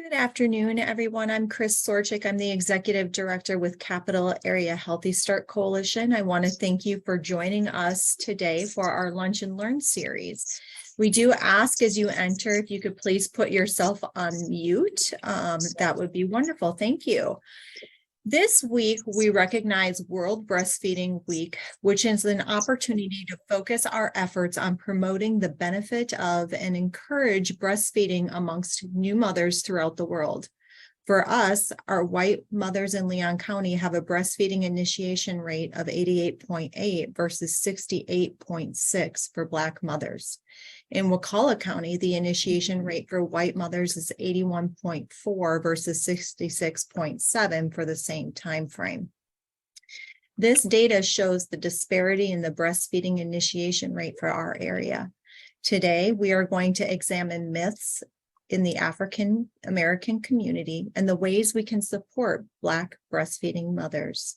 Good afternoon, everyone. I'm Chris Sorchik. I'm the Executive Director with Capital Area Healthy Start Coalition. I want to thank you for joining us today for our Lunch and Learn series. We do ask as you enter, if you could please put yourself on mute. That would be wonderful. Thank you. This week, we recognize World Breastfeeding Week, which is an opportunity to focus our efforts on promoting the benefit of and encourage breastfeeding amongst new mothers throughout the world. For us, our white mothers in Leon County have a breastfeeding initiation rate of 88.8 versus 68.6 for Black mothers. In Wakulla County, the initiation rate for white mothers is 81.4 versus 66.7 for the same time frame. This data shows the disparity in the breastfeeding initiation rate for our area. Today, we are going to examine myths in the African American community and the ways we can support Black breastfeeding mothers.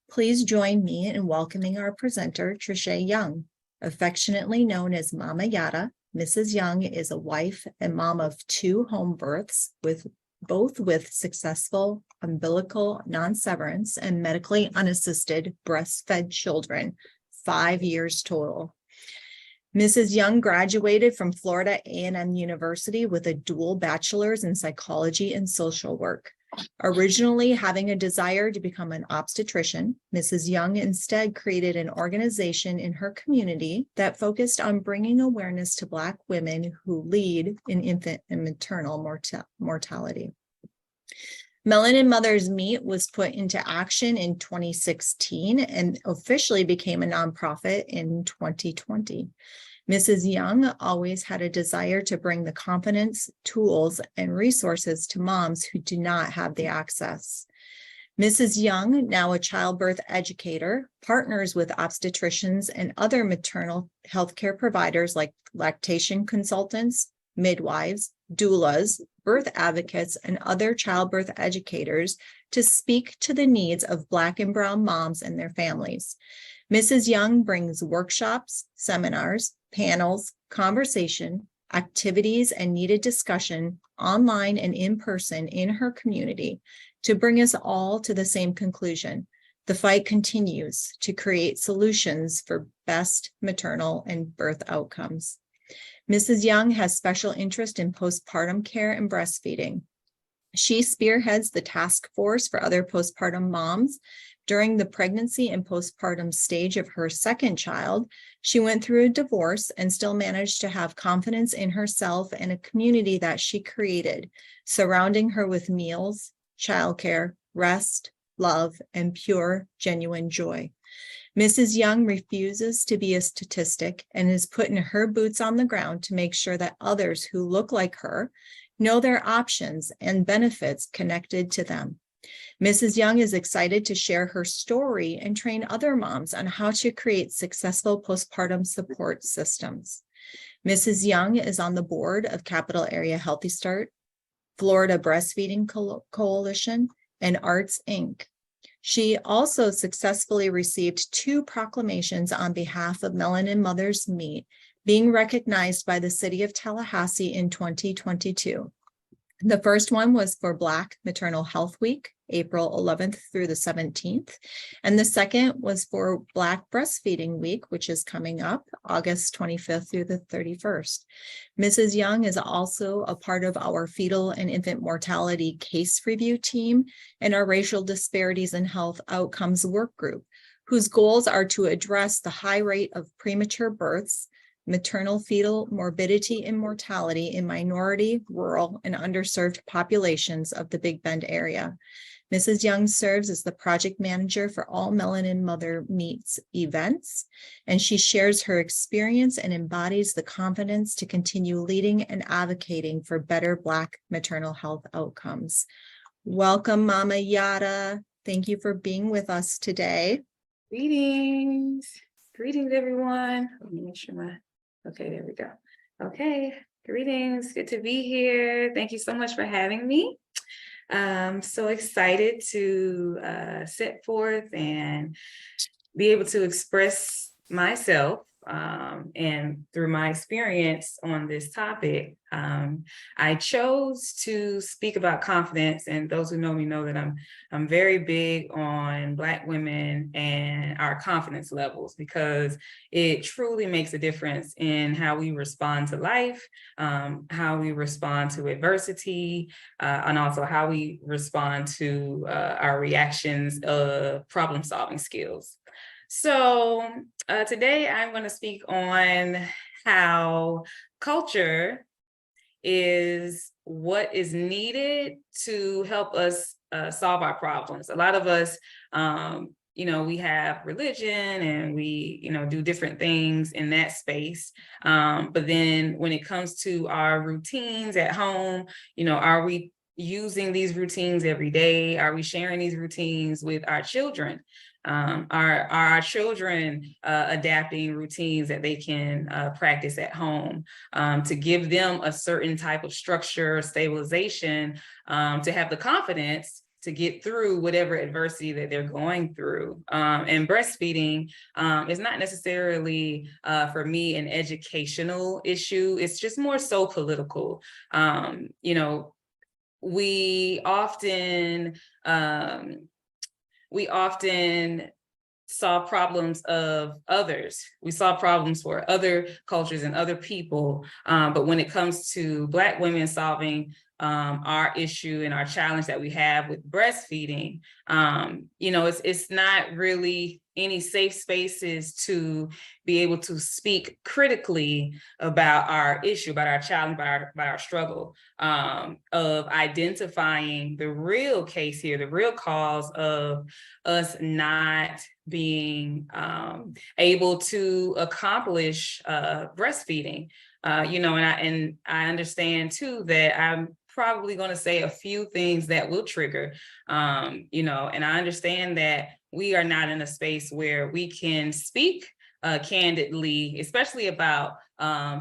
Please join me in welcoming our presenter, Trisha Young. Affectionately known as Mama Yada, Mrs. Young is a wife and mom of 2 home births, both with successful umbilical non-severance and medically unassisted breastfed children, 5 years total. Mrs. Young graduated from Florida A&M University with a dual bachelor's in psychology and social work. Originally having a desire to become an obstetrician, Mrs. Young instead created an organization in her community that focused on bringing awareness to Black women who lead in infant and maternal mortality. Melanin Mothers Meet was put into action in 2016 and officially became a nonprofit in 2020. Mrs. Young always had a desire to bring the confidence, tools, and resources to moms who do not have the access. Mrs. Young, now a childbirth educator, partners with obstetricians and other maternal healthcare providers like lactation consultants, midwives, doulas, birth advocates, and other childbirth educators to speak to the needs of Black and Brown moms and their families. Mrs. Young brings workshops, seminars, panels, conversation, activities, and needed discussion online and in person in her community to bring us all to the same conclusion. The fight continues to create solutions for best maternal and birth outcomes. Mrs. Young has special interest in postpartum care and breastfeeding. She spearheads the task force for other postpartum moms. During the pregnancy and postpartum stage of her second child, she went through a divorce and still managed to have confidence in herself and a community that she created, surrounding her with meals, childcare, rest, love, and pure, genuine joy. Mrs. Young refuses to be a statistic and is putting her boots on the ground to make sure that others who look like her know their options and benefits connected to them. Mrs. Young is excited to share her story and train other moms on how to create successful postpartum support systems. Mrs. Young is on the board of Capital Area Healthy Start, Florida Breastfeeding Coalition, and Arts, Inc. She also successfully received 2 proclamations on behalf of Melanin Mothers Meet, being recognized by the city of Tallahassee in 2022. The first one was for Black Maternal Health Week, April 11th through the 17th. And the second was for Black Breastfeeding Week, which is coming up August 25th through the 31st. Mrs. Young is also a part of our fetal and infant mortality case review team and our racial disparities in health outcomes work group, whose goals are to address the high rate of premature births, maternal fetal morbidity and mortality in minority, rural, and underserved populations of the Big Bend area. Mrs. Young serves as the project manager for all Melanin Mother Meets events, and she shares her experience and embodies the confidence to continue leading and advocating for better Black maternal health outcomes. Welcome, Mama Yada. Thank you for being with us today. Greetings. Greetings, everyone. Let me make sure okay, there we go. Okay, greetings. Good to be here. Thank you so much for having me. I'm so excited to set forth and be able to express myself and through my experience on this topic, I chose to speak about confidence. And those who know me know that I'm very big on Black women and our confidence levels, because it truly makes a difference in how we respond to life, how we respond to adversity, and also how we respond to our reactions of problem-solving skills. So today I'm going to speak on how culture is what is needed to help us solve our problems. A lot of us, we have religion and we, do different things in that space. But then when it comes to our routines at home, are we using these routines every day? Are we sharing these routines with our children? Are our children adapting routines that they can practice at home to give them a certain type of structure, stabilization, to have the confidence to get through whatever adversity that they're going through? And breastfeeding is not necessarily for me an educational issue. It's just more so political. We often solve problems of others. We solve problems for other cultures and other people. But when it comes to Black women solving our issue and our challenge that we have with breastfeeding, it's not really any safe spaces to be able to speak critically about our issue, about our challenge, about our struggle, of identifying the real case here, the real cause of us not being able to accomplish breastfeeding. And I understand too that I'm probably going to say a few things that will trigger, and I understand that we are not in a space where we can speak candidly, especially about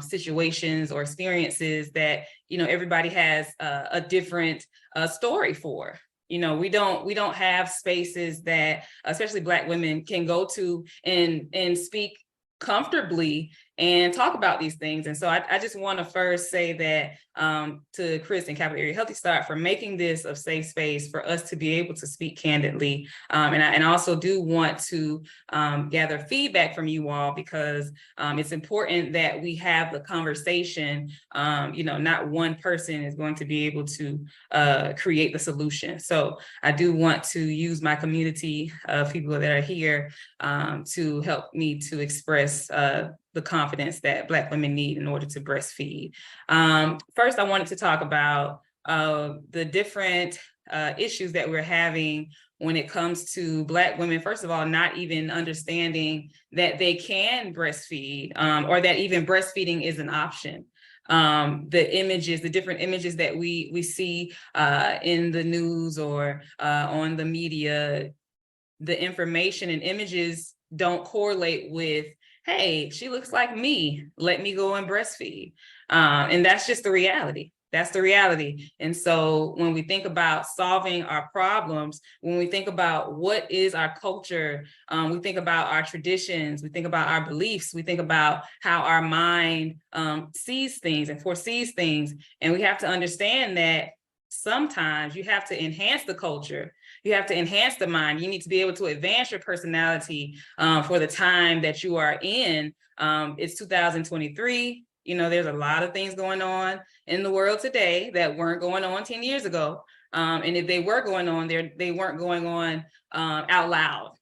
situations or experiences that, everybody has a different story for. We don't have spaces that especially Black women can go to and speak comfortably and talk about these things. And so I just want to first say that to Chris and Capital Area Healthy Start for making this a safe space for us to be able to speak candidly. And I also do want to gather feedback from you all, because it's important that we have the conversation. Not one person is going to be able to create the solution. So I do want to use my community of people that are here to help me to express the confidence that Black women need in order to breastfeed. First, I wanted to talk about the different issues that we're having when it comes to Black women, first of all, not even understanding that they can breastfeed, or that even breastfeeding is an option. The different images that we see in the news or on the media, the information and images don't correlate with, hey, she looks like me, let me go and breastfeed. And that's just the reality. That's the reality. And so when we think about solving our problems, when we think about what is our culture, we think about our traditions, we think about our beliefs, we think about how our mind sees things and foresees things. And we have to understand that sometimes you have to enhance the culture. You have to enhance the mind. You need to be able to advance your personality for the time that you are in. It's 2023. There's a lot of things going on in the world today that weren't going on 10 years ago. And if they were going on, they weren't going on out loud.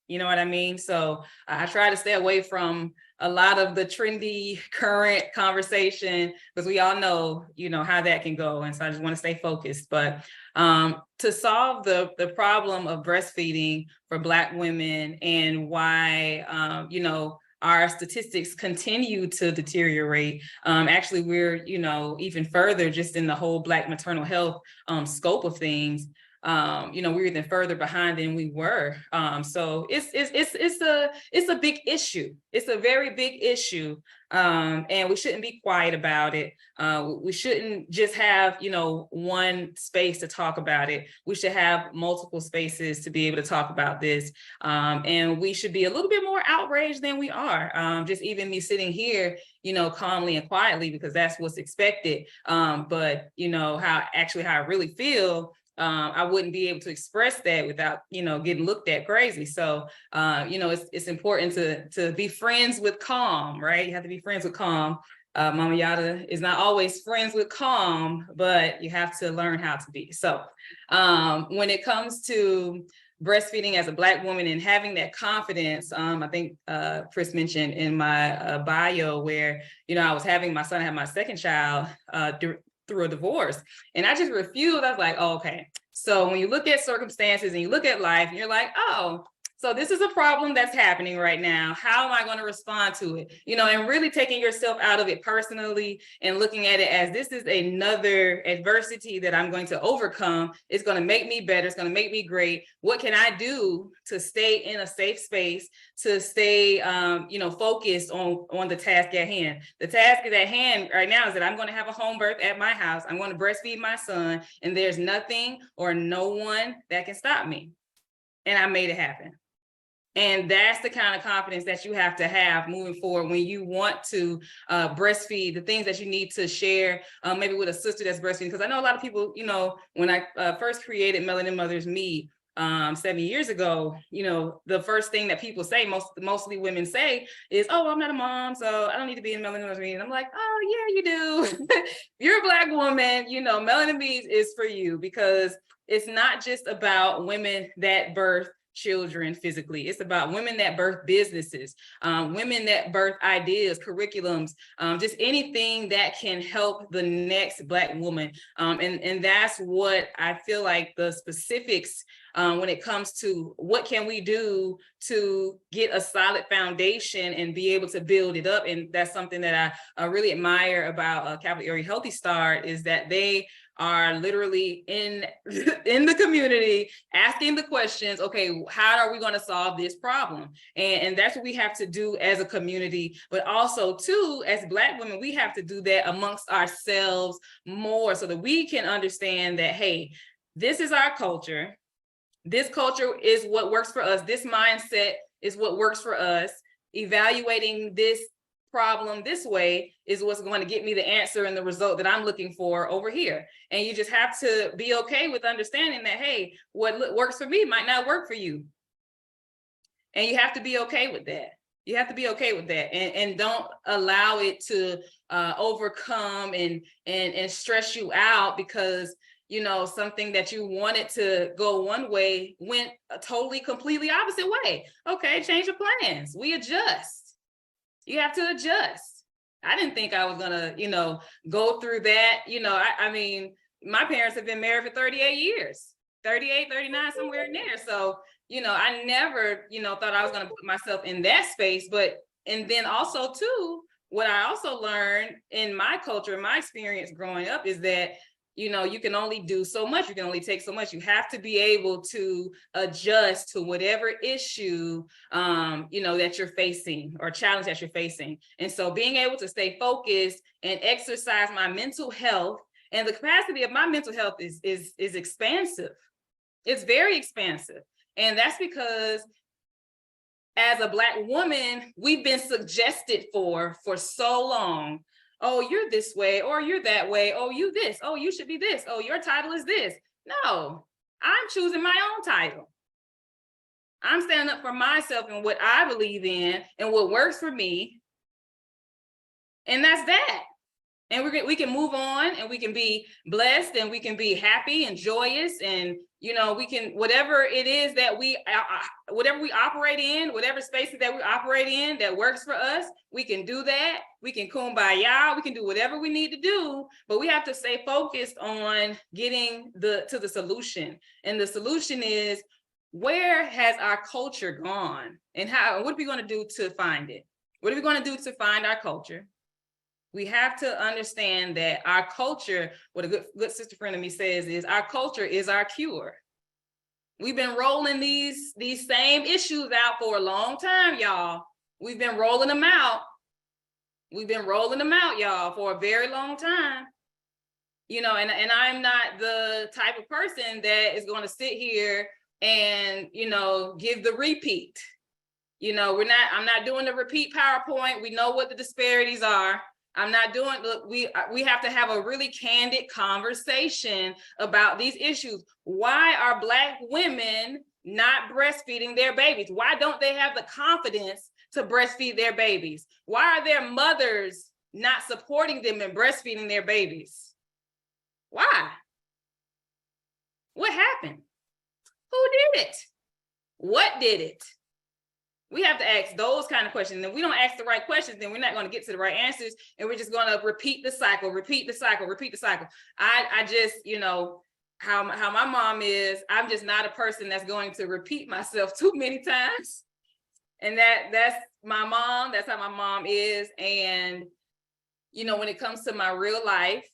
You know what I mean? So I try to stay away from a lot of the trendy current conversation, because we all know, how that can go. And so I just want to stay focused. But to solve the problem of breastfeeding for Black women and why, our statistics continue to deteriorate. Actually, we're, even further just in the whole Black maternal health scope of things. we're even further behind than we were. So it's a big issue. It's a very big issue. And we shouldn't be quiet about it. We shouldn't just have, one space to talk about it. We should have multiple spaces to be able to talk about this. And we should be a little bit more outraged than we are. Just even me sitting here, calmly and quietly, because that's what's expected. But how I really feel, I wouldn't be able to express that without, getting looked at crazy. So, it's important to be friends with calm, right? You have to be friends with calm. Mama Yada is not always friends with calm, but you have to learn how to be. So, when it comes to breastfeeding as a Black woman and having that confidence, I think Chris mentioned in my bio where, I was having my son have my second child through a divorce. And I just refused. I was like, oh, okay. So when you look at circumstances and you look at life, and you're like, oh, so this is a problem that's happening right now. How am I going to respond to it? And really taking yourself out of it personally and looking at it as this is another adversity that I'm going to overcome. It's going to make me better. It's going to make me great. What can I do to stay in a safe space, to stay, focused on the task at hand? The task at hand right now is that I'm going to have a home birth at my house. I'm going to breastfeed my son, and there's nothing or no one that can stop me. And I made it happen. And that's the kind of confidence that you have to have moving forward when you want to breastfeed, the things that you need to share, maybe with a sister that's breastfeeding. Because I know a lot of people, when I first created Melanin Mothers Meet 7 years ago, the first thing that people say, mostly women say, is, oh, I'm not a mom, so I don't need to be in Melanin Mothers Meet. And I'm like, oh, yeah, you do. You're a Black woman, Melanin Meet is for you, because it's not just about women that birth children physically. It's about women that birth businesses, women that birth ideas, curriculums, just anything that can help the next Black woman. And that's what I feel like the specifics when it comes to what can we do to get a solid foundation and be able to build it up. And that's something that I really admire about Capital Area Healthy Start, is that they are literally in the community asking the questions, okay, how are we going to solve this problem? And that's what we have to do as a community, but also too, as Black women, we have to do that amongst ourselves more, so that we can understand that, hey, this is our culture. This culture is what works for us. This mindset is what works for us. Evaluating this problem this way is what's going to get me the answer and the result that I'm looking for over here. And you just have to be okay with understanding that, hey, what works for me might not work for you. And you have to be okay with that. You have to be okay with that, and don't allow it to overcome and stress you out because something that you wanted to go one way went a totally, completely opposite way. Okay, change your plans. We adjust. You have to adjust. I didn't think I was gonna, go through that. I mean, my parents have been married for 38 years, 38, 39, somewhere in there. So, I never, thought I was gonna put myself in that space. And then also too, what I also learned in my culture, my experience growing up, is that you can only do so much. You can only take so much. You have to be able to adjust to whatever issue, that you're facing or challenge that you're facing. And so being able to stay focused and exercise my mental health, and the capacity of my mental health is expansive. It's very expansive. And that's because as a Black woman, we've been suggested for so long, oh, you're this way, or you're that way, oh, you this, oh, you should be this, oh, your title is this. No, I'm choosing my own title. I'm standing up for myself and what I believe in and what works for me. And that's that. And we can move on, and we can be blessed, and we can be happy and joyous, and we can, whatever it is that whatever we operate in, whatever spaces that we operate in that works for us, we can do that. We can kumbaya, we can do whatever we need to do, but we have to stay focused on getting to the solution. And the solution is, where has our culture gone, and what are we going to do to find it? What are we going to do to find our culture? We have to understand that our culture, what a good sister friend of me says, is our culture is our cure. We've been rolling these same issues out for a long time, y'all. We've been rolling them out. We've been rolling them out, y'all, for a very long time. You know, and I'm not the type of person that is going to sit here and, you know, give the repeat. You know, I'm not doing the repeat PowerPoint. We know what the disparities are. I'm not doing, look, we have to have a really candid conversation about these issues. Why are Black women not breastfeeding their babies? Why don't they have the confidence to breastfeed their babies? Why are their mothers not supporting them in breastfeeding their babies? Why? What happened? Who did it? What did it? We have to ask those kind of questions. And if we don't ask the right questions, then we're not going to get to the right answers. And we're just going to repeat the cycle, repeat the cycle, repeat the cycle. I just, you know, how my mom is, I'm just not a person that's going to repeat myself too many times. And that's my mom. That's how my mom is. And, you know, when it comes to my real life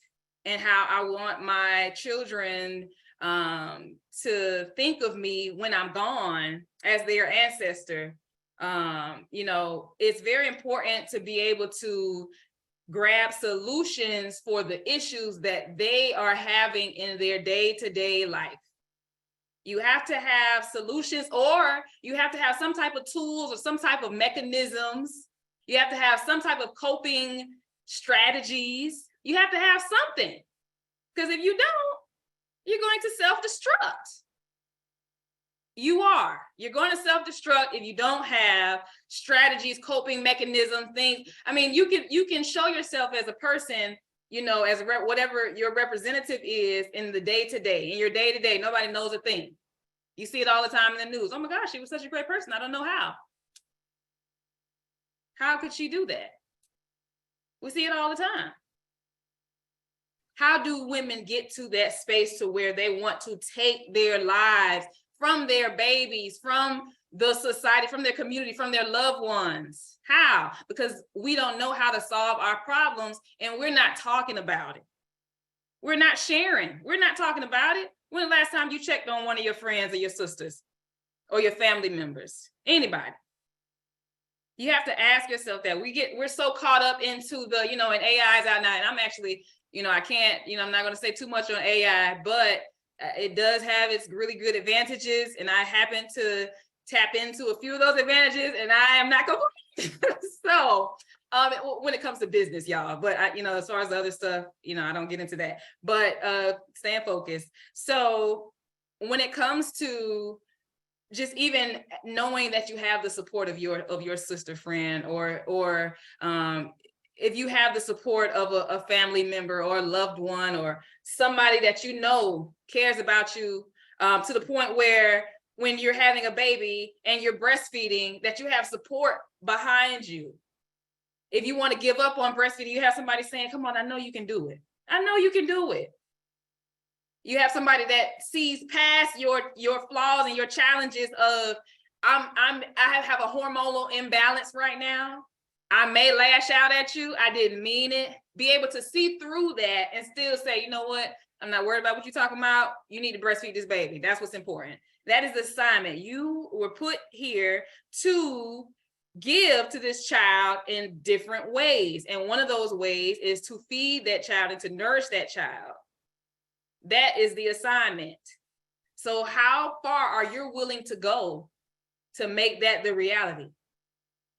and how I want my children to think of me when I'm gone as their ancestor, you know, it's very important to be able to grab solutions for the issues that they are having in their day-to-day life. You have to have solutions, or you have to have some type of tools or some type of mechanisms. You have to have some type of coping strategies. You have to have something, because if you don't, you're going to self-destruct. You're going to self-destruct if you don't have strategies, coping mechanisms, things. I mean, you can show yourself as a person, you know, as whatever your representative is in the day-to-day, in your day-to-day, nobody knows a thing. You see it all the time in the news. Oh my gosh, she was such a great person. I don't know how. How could she do that? We see it all the time. How do women get to that space to where they want to take their lives from their babies, from the society, from their community, from their loved ones? How? Because we don't know how to solve our problems, and we're not talking about it. We're not sharing. We're not talking about it. When the last time you checked on one of your friends or your sisters or your family members? Anybody? You have to ask yourself that. We're so caught up into the, you know, and AI is out now, and I'm actually, you know, I can't, you know, I'm not going to say too much on AI, but it does have its really good advantages, and I happen to tap into a few of those advantages, and I am not going to. So when it comes to business, y'all, but I, you know, as far as the other stuff, you know, I don't get into that, but staying focused. So when it comes to just even knowing that you have the support of your sister friend, or if you have the support of a family member or a loved one or somebody that you know cares about you, to the point where when you're having a baby and you're breastfeeding, that you have support behind you. If you want to give up on breastfeeding, you have somebody saying, come on, I know you can do it. I know you can do it. You have somebody that sees past your flaws and your challenges of, I have a hormonal imbalance right now. I may lash out at you. I didn't mean it. Be able to see through that and still say, you know what? I'm not worried about what you're talking about. You need to breastfeed this baby. That's what's important. That is the assignment. You were put here to give to this child in different ways. And one of those ways is to feed that child and to nourish that child. That is the assignment. So how far are you willing to go to make that the reality?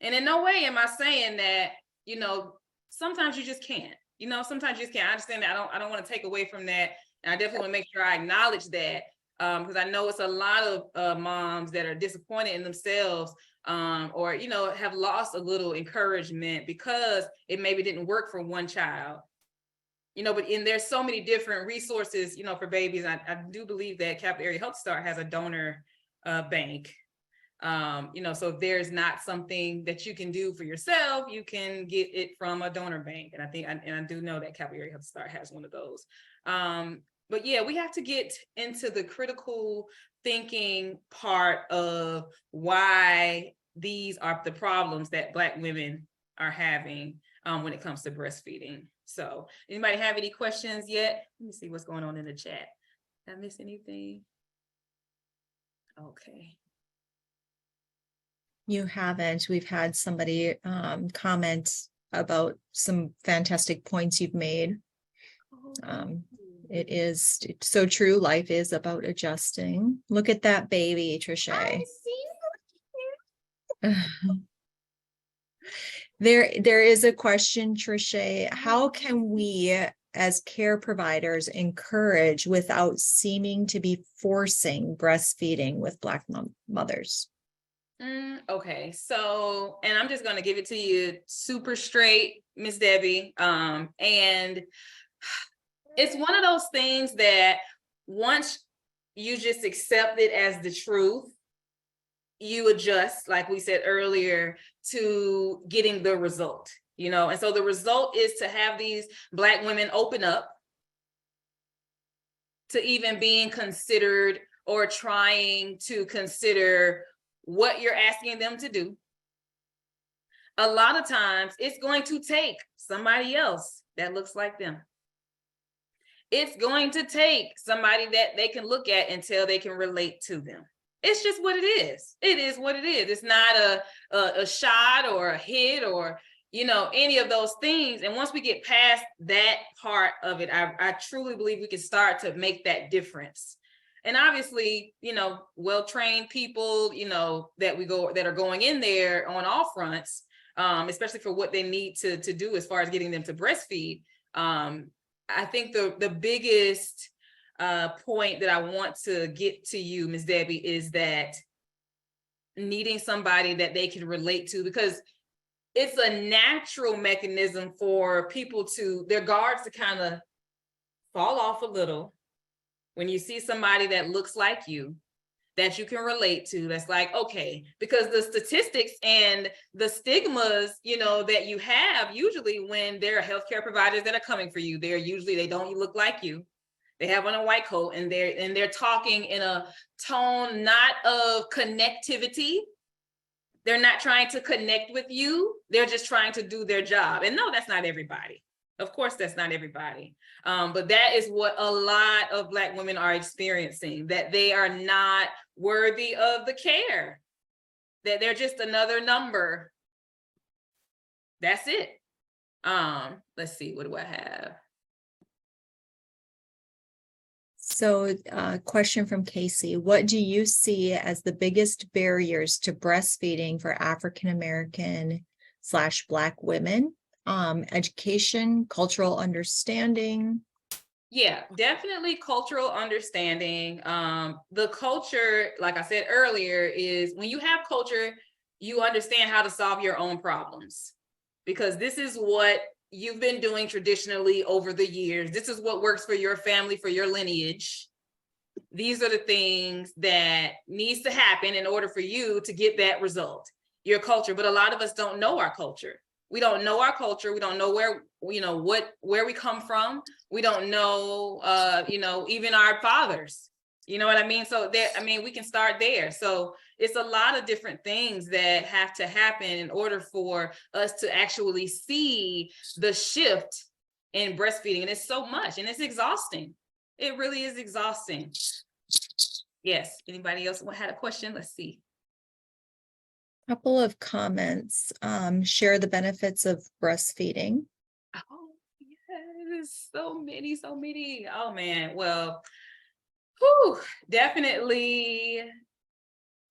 And in no way am I saying that, you know, sometimes you just can't, you know, sometimes you just can't. I understand that. I don't want to take away from that. And I definitely want to make sure I acknowledge that, because I know it's a lot of moms that are disappointed in themselves, or, you know, have lost a little encouragement because it maybe didn't work for one child. You know, but there's so many different resources, you know, for babies. I do believe that Capital Area Health Start has a donor bank. You know, so if there's not something that you can do for yourself, you can get it from a donor bank. And I do know that Capital Area Health Start has one of those. But yeah, we have to get into the critical thinking part of why these are the problems that Black women are having when it comes to breastfeeding. So anybody have any questions yet? Let me see what's going on in the chat. Did I miss anything? Okay. You haven't. We've had somebody comment about some fantastic points you've made. It's so true. Life is about adjusting. Look at that baby, Trisha. I see. There is a question, Trisha. How can we, as care providers, encourage without seeming to be forcing breastfeeding with Black mothers? Okay, so, and I'm just going to give it to you super straight, Miss Debbie. And it's one of those things that once you just accept it as the truth, you adjust, like we said earlier, to getting the result, you know? And so the result is to have these Black women open up to even being considered or trying to consider what you're asking them to do. A lot of times it's going to take somebody else that looks like them. It's going to take somebody that they can look at until they can relate to them. It's just what it is. It is what it is. It's not a shot or a hit or, you know, any of those things. And once we get past that part of it, I truly believe we can start to make that difference. And obviously, you know, well-trained people, you know, that are going in there on all fronts, especially for what they need to do as far as getting them to breastfeed. I think the biggest point that I want to get to you, Ms. Debbie, is that needing somebody that they can relate to, because it's a natural mechanism for people to, their guards to kind of fall off a little when you see somebody that looks like you, that you can relate to, that's like, okay, because the statistics and the stigmas, you know, that you have usually when there are healthcare providers that are coming for you, they don't look like you. They have on a white coat and they're talking in a tone not of connectivity. They're not trying to connect with you. They're just trying to do their job. And no, that's not everybody. Of course, that's not everybody. But that is what a lot of Black women are experiencing, that they are not worthy of the care, that they're just another number. That's it. Let's see, what do I have? So question from Casey, what do you see as the biggest barriers to breastfeeding for African-American / Black women? Education, cultural understanding? Yeah, definitely cultural understanding. The culture, like I said earlier, is when you have culture, you understand how to solve your own problems, because this is what you've been doing traditionally over the years. This is what works for your family, for your lineage. These are the things that needs to happen in order for you to get that result, your culture. But a lot of us don't know our culture. We don't know our culture. We don't know where, you know, where we come from. We don't know, you know, even our fathers, you know what I mean? So there, I mean, we can start there. So it's a lot of different things that have to happen in order for us to actually see the shift in breastfeeding. And it's so much, and it's exhausting. It really is exhausting. Yes. Anybody else had a question? Let's see. Couple of comments. Share the benefits of breastfeeding. Oh, yes. So many. Oh, man. Well, definitely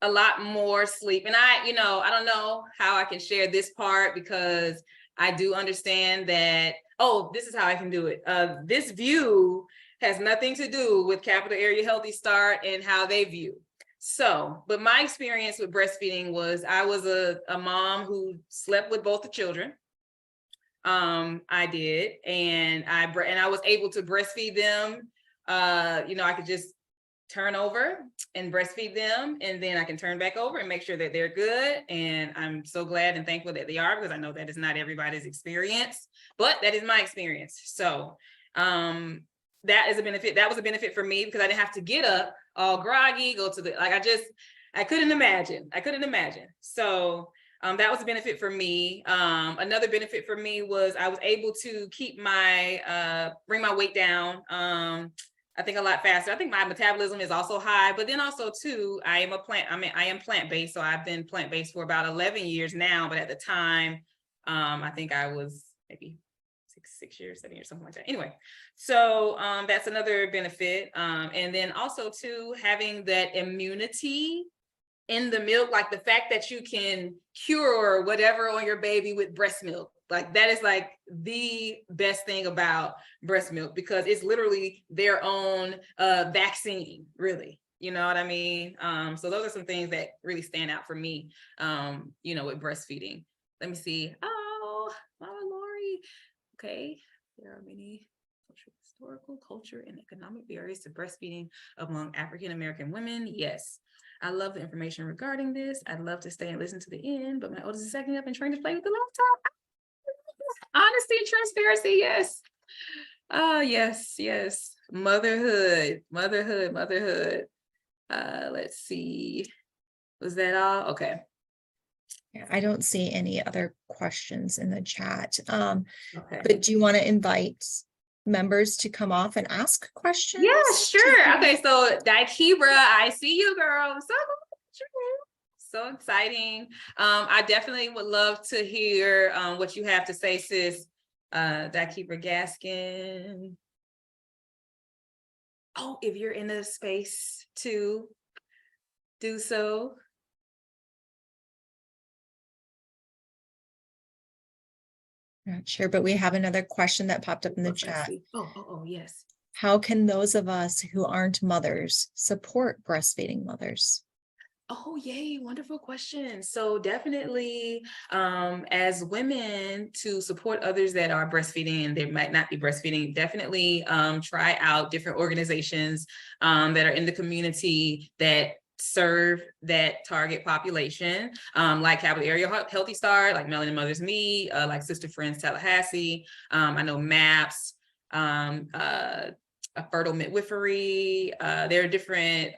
a lot more sleep. And I don't know how I can share this part, because I do understand that, this is how I can do it. This view has nothing to do with Capital Area Healthy Start and how they view. So, but my experience with breastfeeding was, I was a mom who slept with both the children. I did, and I was able to breastfeed them. I could just turn over and breastfeed them, and then I can turn back over and make sure that they're good. And I'm so glad and thankful that they are, because I know that is not everybody's experience, but that is my experience. So that is a benefit. That was a benefit for me, because I didn't have to get up all groggy, go to the, I couldn't imagine. So that was a benefit for me. Another benefit for me was I was able to keep bring my weight down. I think a lot faster. I think my metabolism is also high, but then also too, I am plant-based. So I've been plant-based for about 11 years now, but at the time, I think I was maybe 6 years, 7 years, something like that. Anyway, so that's another benefit. And then also too, having that immunity in the milk, like the fact that you can cure whatever on your baby with breast milk, like that is like the best thing about breast milk, because it's literally their own vaccine, really. You know what I mean? So those are some things that really stand out for me, with breastfeeding. Let me see. Oh, Mama Lori. Okay, there are many historical, culture, and economic barriers to breastfeeding among African American women. Yes. I love the information regarding this. I'd love to stay and listen to the end, but my oldest is acting up and trying to play with the laptop. Honesty and transparency, yes. Yes. Motherhood. Let's see. Was that all? Okay. Yeah, I don't see any other questions in the chat. Okay. But do you want to invite members to come off and ask questions? Yeah, sure. Okay, so Daikebra, I see you, girl. So exciting. I definitely would love to hear what you have to say, sis. Daikebra Gaskin. Oh, if you're in a space to do so. Not sure, but we have another question that popped up in the chat. Oh, yes. How can those of us who aren't mothers support breastfeeding mothers? Oh, yay. Wonderful question. So definitely, as women, to support others that are breastfeeding and they might not be breastfeeding, definitely try out different organizations that are in the community that serve that target population, like Capital Area Healthy Start, like Melanin Mothers Me, like Sister Friends Tallahassee. I know MAPS, a fertile midwifery. There are different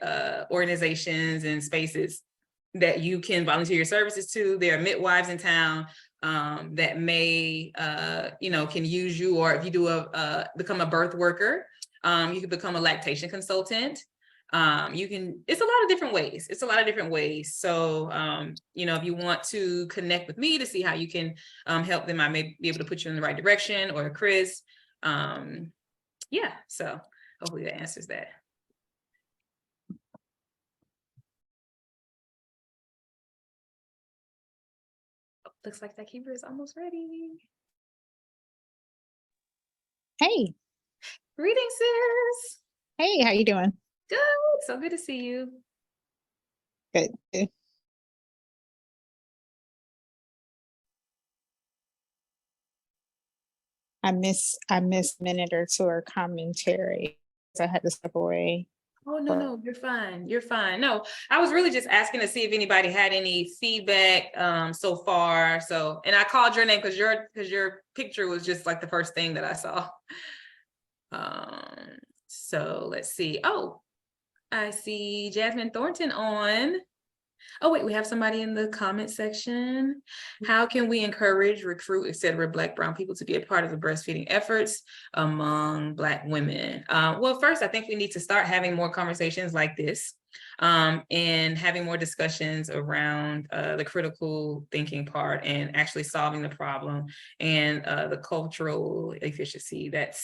organizations and spaces that you can volunteer your services to. There are midwives in town that may, can use you, or if you do become a birth worker, you can become a lactation consultant. It's a lot of different ways. So, if you want to connect with me to see how you can help them, I may be able to put you in the right direction, or Chris. Yeah, so hopefully that answers that. Looks like that keeper is almost ready. Hey. Greetings, sis. Hey, how you doing? Good. So good to see you. Good. I missed a minute or two or commentary. So I had to step away. Oh, no, you're fine. You're fine. No, I was really just asking to see if anybody had any feedback so far. So, and I called your name because your picture was just like the first thing that I saw. So let's see. Oh, I see Jasmine Thornton on. Oh, wait, we have somebody in the comment section. How can we encourage, recruit, et cetera, Black, brown people to be a part of the breastfeeding efforts among Black women? Well, first, I think we need to start having more conversations like this and having more discussions around the critical thinking part and actually solving the problem and the cultural efficiency that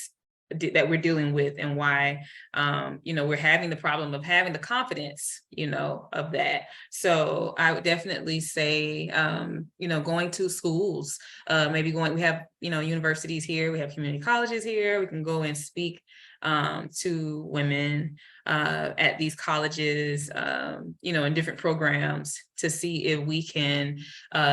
we're dealing with, and why we're having the problem of having the confidence of that. So I would definitely say going to schools, we have universities here, we have community colleges here, we can go and speak to women at these colleges, in different programs, to see if we can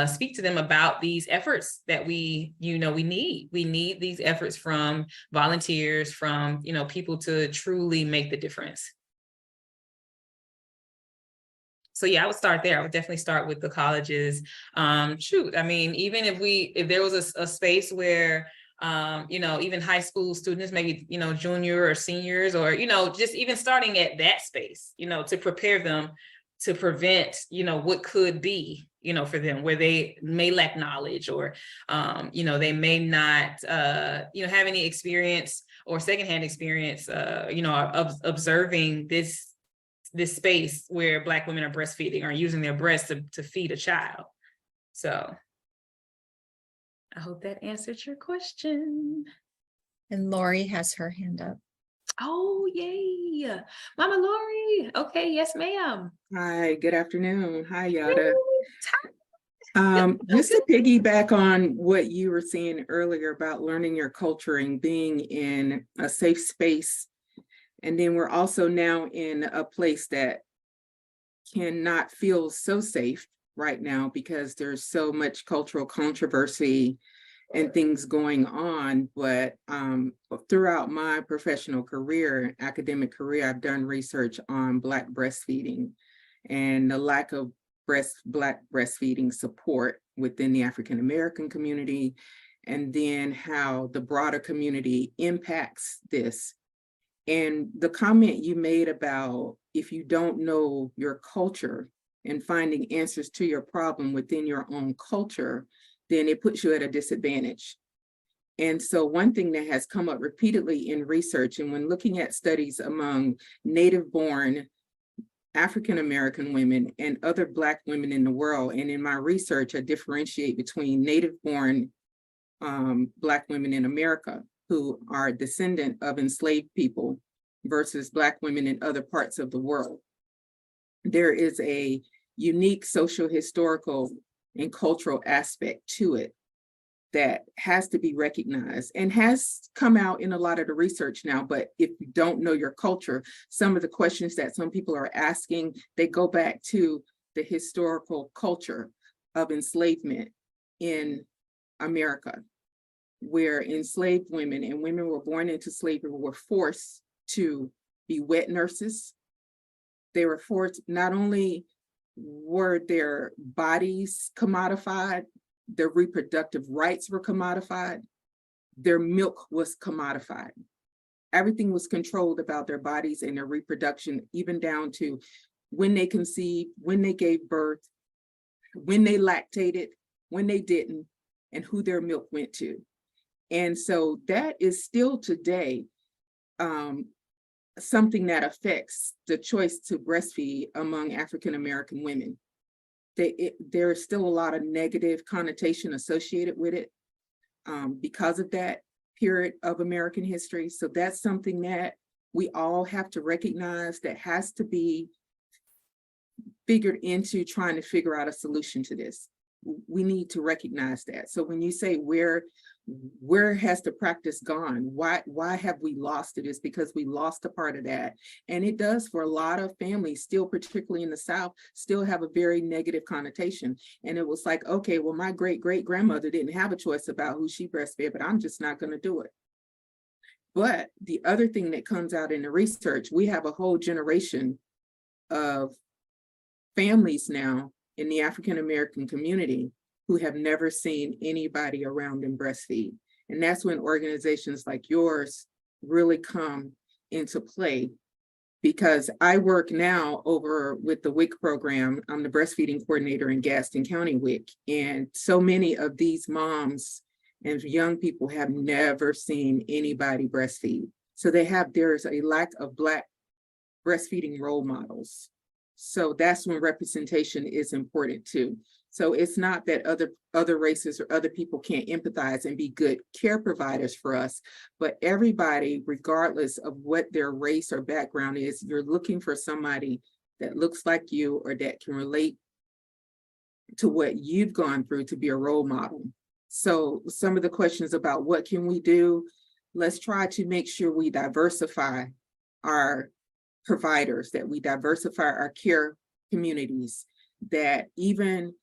speak to them about these efforts that we need. We need these efforts from volunteers, from people to truly make the difference. So yeah, I would start there. I would definitely start with the colleges. I mean, even if there was a space where even high school students, maybe, junior or seniors, or, just even starting at that space, to prepare them to prevent, what could be, for them, where they may lack knowledge, or, they may not, have any experience or secondhand experience, observing this space where Black women are breastfeeding or using their breasts to feed a child. So I hope that answered your question. And Lori has her hand up. Oh, yay. Mama Lori. Okay, yes, ma'am. Hi, good afternoon. Hi, Yada. Just to piggyback on what you were saying earlier about learning your culture and being in a safe space. And then we're also now in a place that cannot feel so safe right now because there's so much cultural controversy and things going on. But throughout my professional career, academic career, I've done research on Black breastfeeding and the lack of Black breastfeeding support within the African American community, and then how the broader community impacts this. And the comment you made about if you don't know your culture and finding answers to your problem within your own culture, then it puts you at a disadvantage. And so one thing that has come up repeatedly in research, and when looking at studies among native-born African-American women and other Black women in the world, and in my research, I differentiate between native-born Black women in America who are a descendant of enslaved people versus Black women in other parts of the world. There is a unique social, historical, and cultural aspect to it that has to be recognized and has come out in a lot of the research now. But if you don't know your culture, some of the questions that some people are asking, they go back to the historical culture of enslavement in America, where enslaved women and women were born into slavery were forced to be wet nurses. They were forced, not only were their bodies commodified, their reproductive rights were commodified, their milk was commodified. Everything was controlled about their bodies and their reproduction, even down to when they conceived, when they gave birth, when they lactated, when they didn't, and who their milk went to. And so that is still today something that affects the choice to breastfeed among African-American women. There is still a lot of negative connotation associated with it because of that period of American history. So that's something that we all have to recognize, that has to be figured into trying to figure out a solution to this. We need to recognize that. So when you say where has the practice gone? Why have we lost it? It's because we lost a part of that. And it does, for a lot of families, still particularly in the South, still have a very negative connotation. And it was like, okay, well, my great-great-grandmother didn't have a choice about who she breastfed, but I'm just not going to do it. But the other thing that comes out in the research, we have a whole generation of families now in the African-American community who have never seen anybody around them breastfeed. And that's when organizations like yours really come into play, because I work now over with the WIC program. I'm the breastfeeding coordinator in Gaston County WIC. And so many of these moms and young people have never seen anybody breastfeed. So there's a lack of Black breastfeeding role models. So that's when representation is important too. So it's not that other races or other people can't empathize and be good care providers for us, but everybody, regardless of what their race or background is, you're looking for somebody that looks like you or that can relate to what you've gone through to be a role model. So some of the questions about what can we do, let's try to make sure we diversify our providers, that we diversify our care communities, that even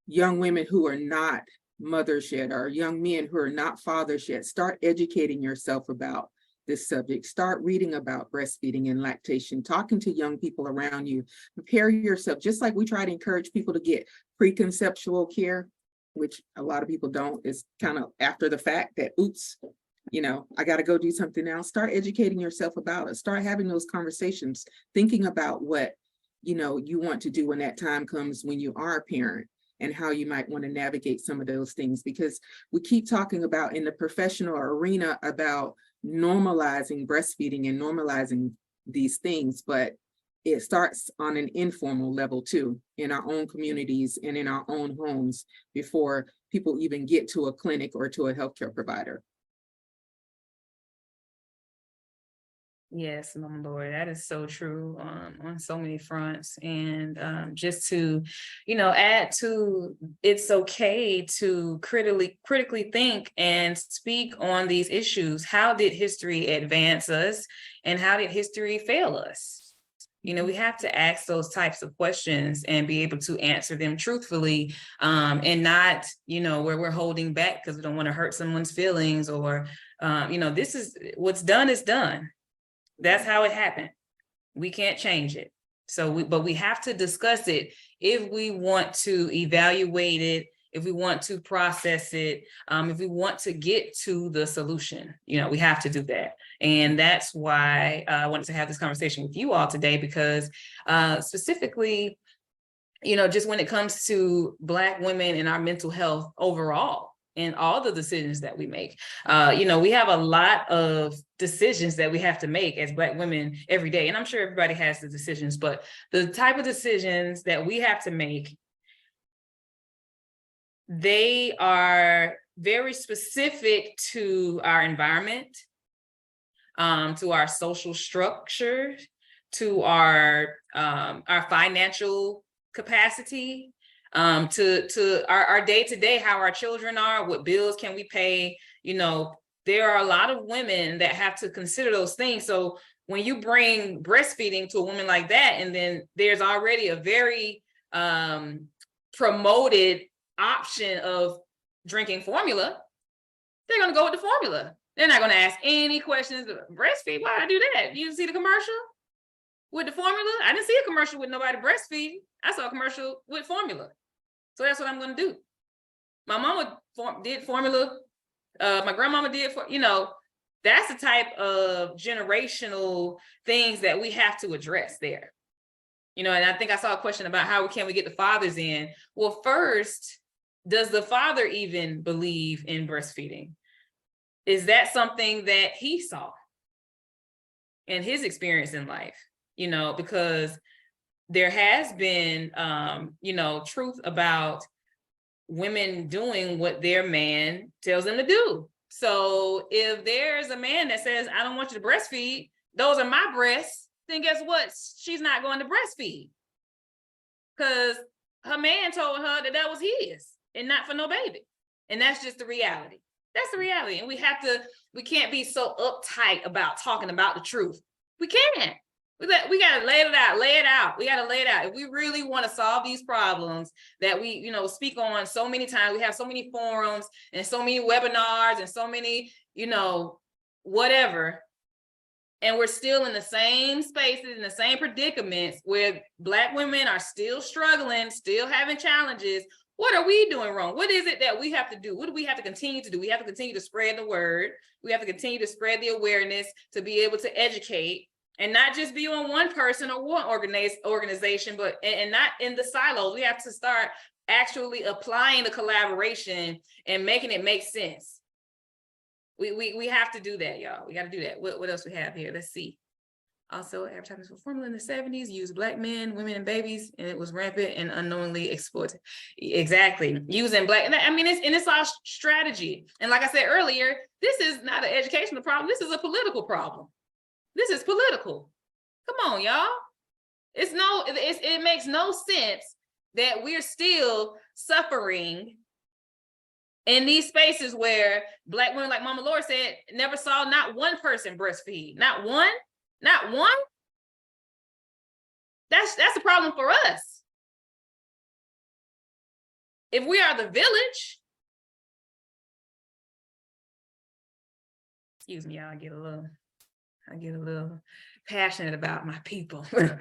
young women who are not mothers yet, or young men who are not fathers yet, start educating yourself about this subject. Start reading about breastfeeding and lactation, talking to young people around you. Prepare yourself, just like we try to encourage people to get preconceptual care, which a lot of people don't. It's kind of after the fact that, oops, I got to go do something else. Start educating yourself about it. Start having those conversations, thinking about what you want to do when that time comes when you are a parent, and how you might want to navigate some of those things. Because we keep talking about in the professional arena about normalizing breastfeeding and normalizing these things, but it starts on an informal level too, in our own communities and in our own homes before people even get to a clinic or to a healthcare provider. Yes, Mama Lord, that is so true on so many fronts. And just to, add to, it's okay to critically think and speak on these issues. How did history advance us, and how did history fail us? We have to ask those types of questions and be able to answer them truthfully, and not, where we're holding back because we don't want to hurt someone's feelings, or, this is what's done is done. That's how it happened. We can't change it. But we have to discuss it if we want to evaluate it, if we want to process it, if we want to get to the solution. We have to do that. And that's why I wanted to have this conversation with you all today, because specifically, just when it comes to Black women and our mental health overall, and all the decisions that we make. We have a lot of decisions that we have to make as Black women every day. And I'm sure everybody has the decisions, but the type of decisions that we have to make, they are very specific to our environment, to our social structure, to our financial capacity, to our day-to-day, how our children are, what bills can we pay. There are a lot of women that have to consider those things. So when you bring breastfeeding to a woman like that, and then there's already a very promoted option of drinking formula, they're going to go with the formula. They're not going to ask any questions. Breastfeed, why I do that? You see the commercial with the formula? I didn't see a commercial with nobody breastfeeding. I saw a commercial with formula. So that's what I'm going to do. My mama did formula. My grandmama did, that's the type of generational things that we have to address there. And I think I saw a question about how can we get the fathers in? Well, first, does the father even believe in breastfeeding? Is that something that he saw in his experience in life? Because there has been, truth about women doing what their man tells them to do. So if there's a man that says, I don't want you to breastfeed, those are my breasts, then guess what? She's not going to breastfeed because her man told her that was his and not for no baby. And that's just the reality. That's the reality. And we can't be so uptight about talking about the truth. We can't. We got to lay it out. We got to lay it out. If we really want to solve these problems that we, speak on so many times, we have so many forums and so many webinars and so many, whatever. And we're still in the same spaces, in the same predicaments where Black women are still struggling, still having challenges. What are we doing wrong? What is it that we have to do? What do we have to continue to do? We have to continue to spread the word. We have to continue to spread the awareness to be able to educate. And not just be on one person or one organization, but and not in the silos. We have to start actually applying the collaboration and making it make sense. We have to do that, y'all. We got to do that. What else we have here? Let's see. Also, advertisements for formula in the 70s used Black men, women, and babies, and it was rampant and unknowingly exploited. Exactly. Using Black, it's our strategy. And like I said earlier, this is not an educational problem. This is a political problem. This is political. Come on, y'all. It makes no sense that we're still suffering in these spaces where Black women, like Mama Laura said, never saw not one person breastfeed. Not one. That's a problem for us. If we are the village, excuse me, y'all, I get a little passionate about my people. What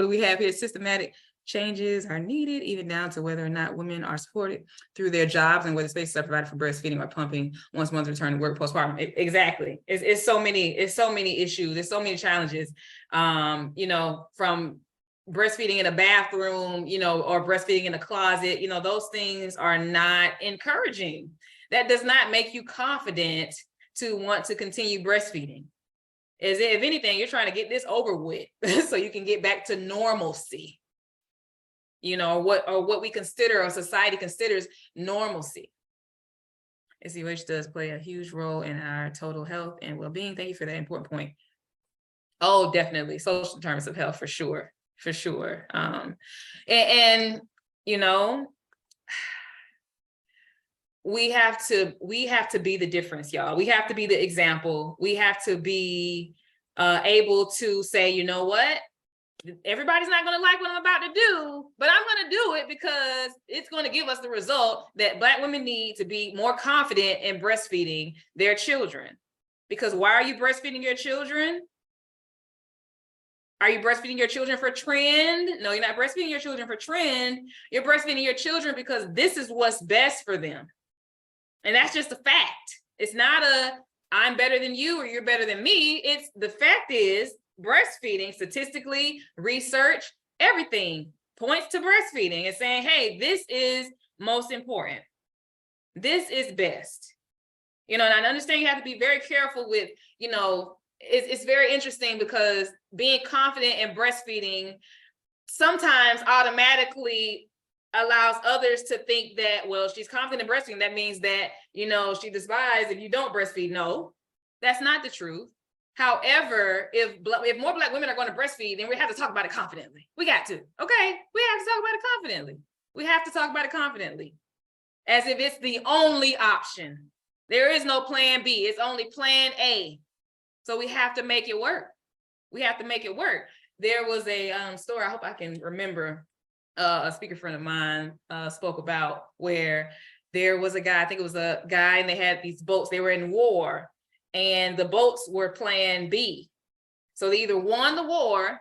do we have here? Systematic changes are needed, even down to whether or not women are supported through their jobs and whether spaces are provided for breastfeeding or pumping once mothers return to work postpartum. Exactly. It's so many issues. There's so many challenges, you know, from breastfeeding in a bathroom, you know, or breastfeeding in a closet, you know, those things are not encouraging. That does not make you confident to want to continue breastfeeding. If anything, you're trying to get this over with so you can get back to normalcy, you know, or what we consider, or society considers normalcy. SEOH does play a huge role in our total health and well-being. Thank you for that important point. Oh, definitely. Social determinants of health, for sure. For sure. And you know, we have to be the difference, y'all. We have to be the example. We have to be able to say, you know what? Everybody's not going to like what I'm about to do, but I'm going to do it because it's going to give us the result that Black women need to be more confident in breastfeeding their children. Because why are you breastfeeding your children? Are you breastfeeding your children for trend? No, you're not breastfeeding your children for trend. You're breastfeeding your children because this is what's best for them. And that's just a fact. It's not a, I'm better than you or you're better than me. It's the fact is breastfeeding, statistically, research, everything points to breastfeeding and saying, hey, this is most important. This is best. You know, and I understand you have to be very careful with, you know, it's very interesting because being confident in breastfeeding sometimes automatically allows others to think that, well, she's confident in breastfeeding, that means that, you know, she despises if you don't breastfeed. No, that's not the truth. However, if more Black women are going to breastfeed, then we have to talk about it confidently. We got to, okay? We have to talk about it confidently. We have to talk about it confidently, as if it's the only option. There is no plan B, it's only plan A. So we have to make it work. We have to make it work. There was a story, I hope I can remember, a speaker friend of mine spoke about, where there was a guy, I think it was a guy, and they had these boats, they were in war, and the boats were plan B. So they either won the war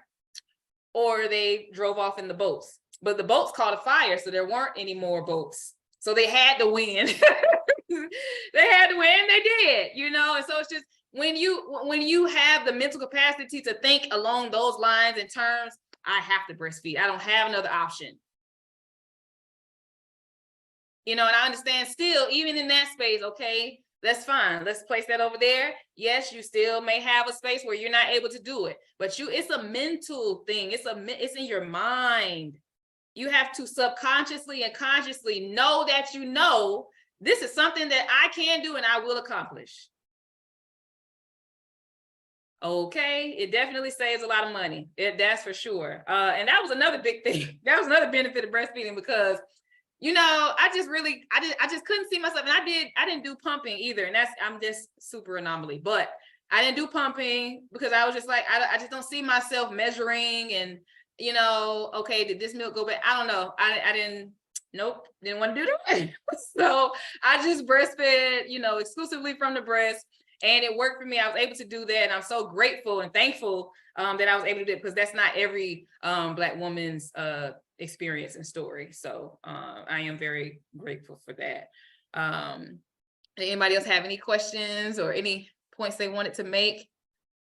or they drove off in the boats. But the boats caught a fire, so there weren't any more boats. So they had to win. They had to win, they did, you know, and so it's just, when you have the mental capacity to think along those lines and terms, I have to breastfeed. I don't have another option. You know, and I understand still, even in that space, okay, that's fine. Let's place that over there. Yes, you still may have a space where you're not able to do it, but it's a mental thing. It's in your mind. You have to subconsciously and consciously know that, you know, this is something that I can do and I will accomplish. Okay, it definitely saves a lot of money. That's for sure. And that was another big thing. That was another benefit of breastfeeding, because, you know, I just couldn't see myself. And I didn't do pumping either. And I'm just super anomaly, but I didn't do pumping because I was just like, I just don't see myself measuring and, you know, okay, did this milk go back? I don't know. I didn't want to do that. So I just breastfed, you know, exclusively from the breast. And it worked for me. I was able to do that. And I'm so grateful and thankful that I was able to do it, because that's not every Black woman's experience and story. So I am very grateful for that. Anybody else have any questions or any points they wanted to make?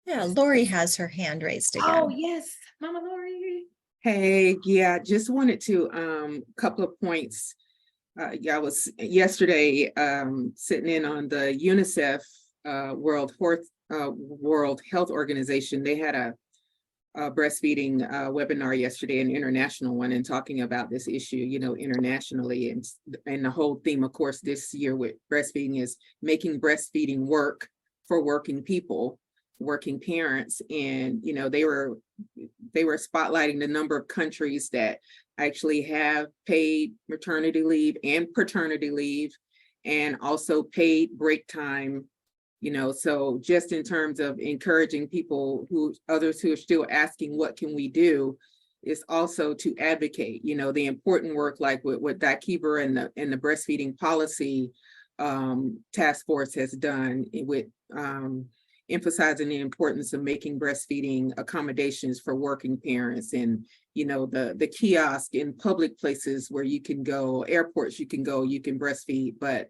Yeah, Lori has her hand raised again. Oh, yes, Mama Lori. Hey, yeah, just wanted to, couple of points. I was yesterday sitting in on the UNICEF World Health Organization. They had a breastfeeding webinar yesterday, an international one, and talking about this issue, you know, internationally. And the whole theme, of course, this year with breastfeeding is making breastfeeding work for working people, working parents. And, you know, they were spotlighting the number of countries that actually have paid maternity leave and paternity leave, and also paid break time. You know, so just in terms of encouraging others who are still asking, what can we do, is also to advocate, you know, the important work, like what Dakiba and the breastfeeding policy task force has done with emphasizing the importance of making breastfeeding accommodations for working parents, and the kiosk in public places where you can go, airports you can go, you can breastfeed. But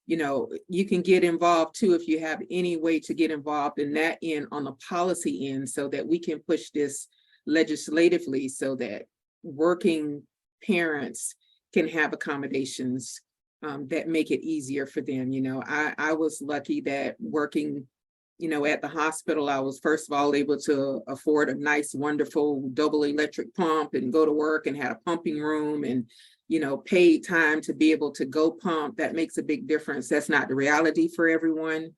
you can get involved too if you have any way to get involved in that end, on the policy end, so that we can push this legislatively so that working parents can have accommodations that make it easier for them. I was lucky that working at the hospital, I was first of all able to afford a nice, wonderful double electric pump and go to work, and had a pumping room, and paid time to be able to go pump. That makes a big difference. That's not the reality for everyone.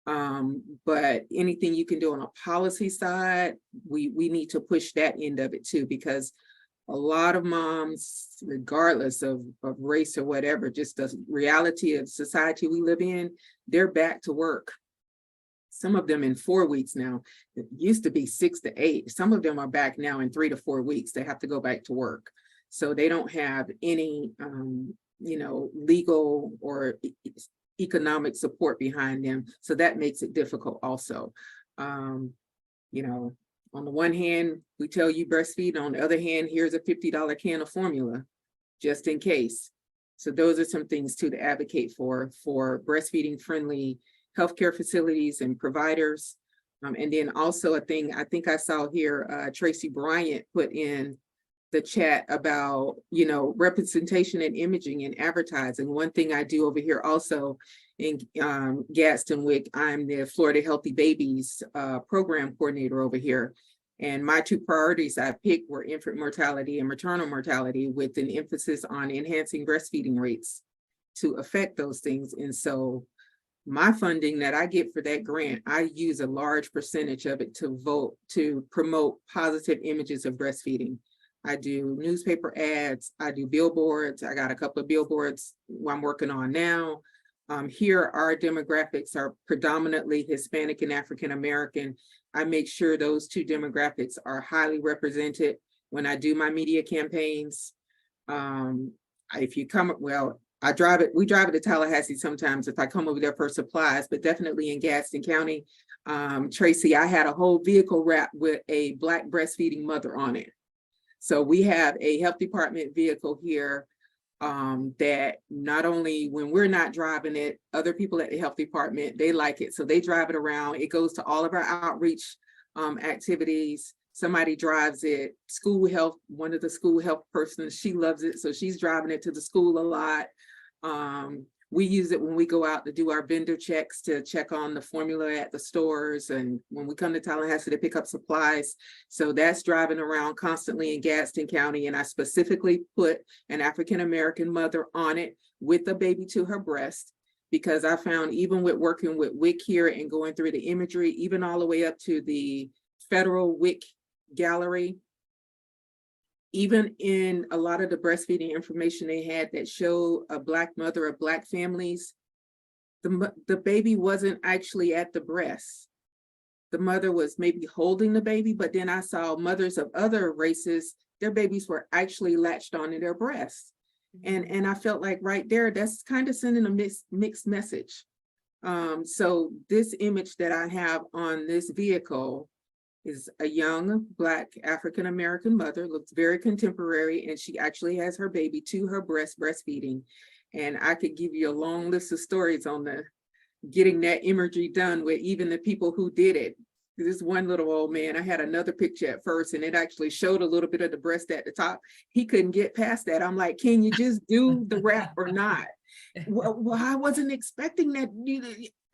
But anything you can do on a policy side, we need to push that end of it too, because a lot of moms, regardless of race or whatever, just the reality of society we live in, they're back to work. Some of them in 4 weeks now. It used to be 6 to 8. Some of them are back now in 3 to 4 weeks. They have to go back to work. So they don't have any, legal or economic support behind them. So that makes it difficult also. On the one hand, we tell you breastfeed. On the other hand, here's a $50 can of formula, just in case. So those are some things too to advocate for breastfeeding friendly healthcare facilities and providers. And then also a thing I think I saw here, Tracy Bryant put in the chat about, representation and imaging and advertising. One thing I do over here also in Gadsden WIC, I'm the Florida Healthy Babies program coordinator over here. And my 2 priorities I picked were infant mortality and maternal mortality, with an emphasis on enhancing breastfeeding rates to affect those things. And so my funding that I get for that grant, I use a large percentage of it to promote positive images of breastfeeding. I do newspaper ads, I do billboards. I got a couple of billboards I'm working on now. Here, our demographics are predominantly Hispanic and African American. I make sure those 2 demographics are highly represented when I do my media campaigns. If you come, well, we drive it to Tallahassee sometimes if I come over there for supplies, but definitely in Gadsden County. Tracy, I had a whole vehicle wrapped with a Black breastfeeding mother on it. So we have a health department vehicle here that not only when we're not driving it, other people at the health department, they like it. So they drive it around. It goes to all of our outreach activities. Somebody drives it, school health, one of the school health persons, she loves it. So she's driving it to the school a lot. We use it when we go out to do our vendor checks, to check on the formula at the stores, and when we come to Tallahassee to pick up supplies. So that's driving around constantly in Gadsden County. And I specifically put an African-American mother on it with a baby to her breast, because I found even with working with WIC here and going through the imagery, even all the way up to the federal WIC gallery, even in a lot of the breastfeeding information they had that showed a Black mother of Black families, the baby wasn't actually at the breast. The mother was maybe holding the baby, but then I saw mothers of other races, their babies were actually latched onto their breasts. And I felt like right there, that's kind of sending a mixed message. So this image that I have on this vehicle is a young Black African-American mother, looks very contemporary, and she actually has her baby to her breast, breastfeeding. And I could give you a long list of stories on getting that imagery done with even the people who did it. This one little old man, I had another picture at first, and it actually showed a little bit of the breast at the top. He couldn't get past that. I'm like, can you just do the wrap or not? Well, I wasn't expecting that.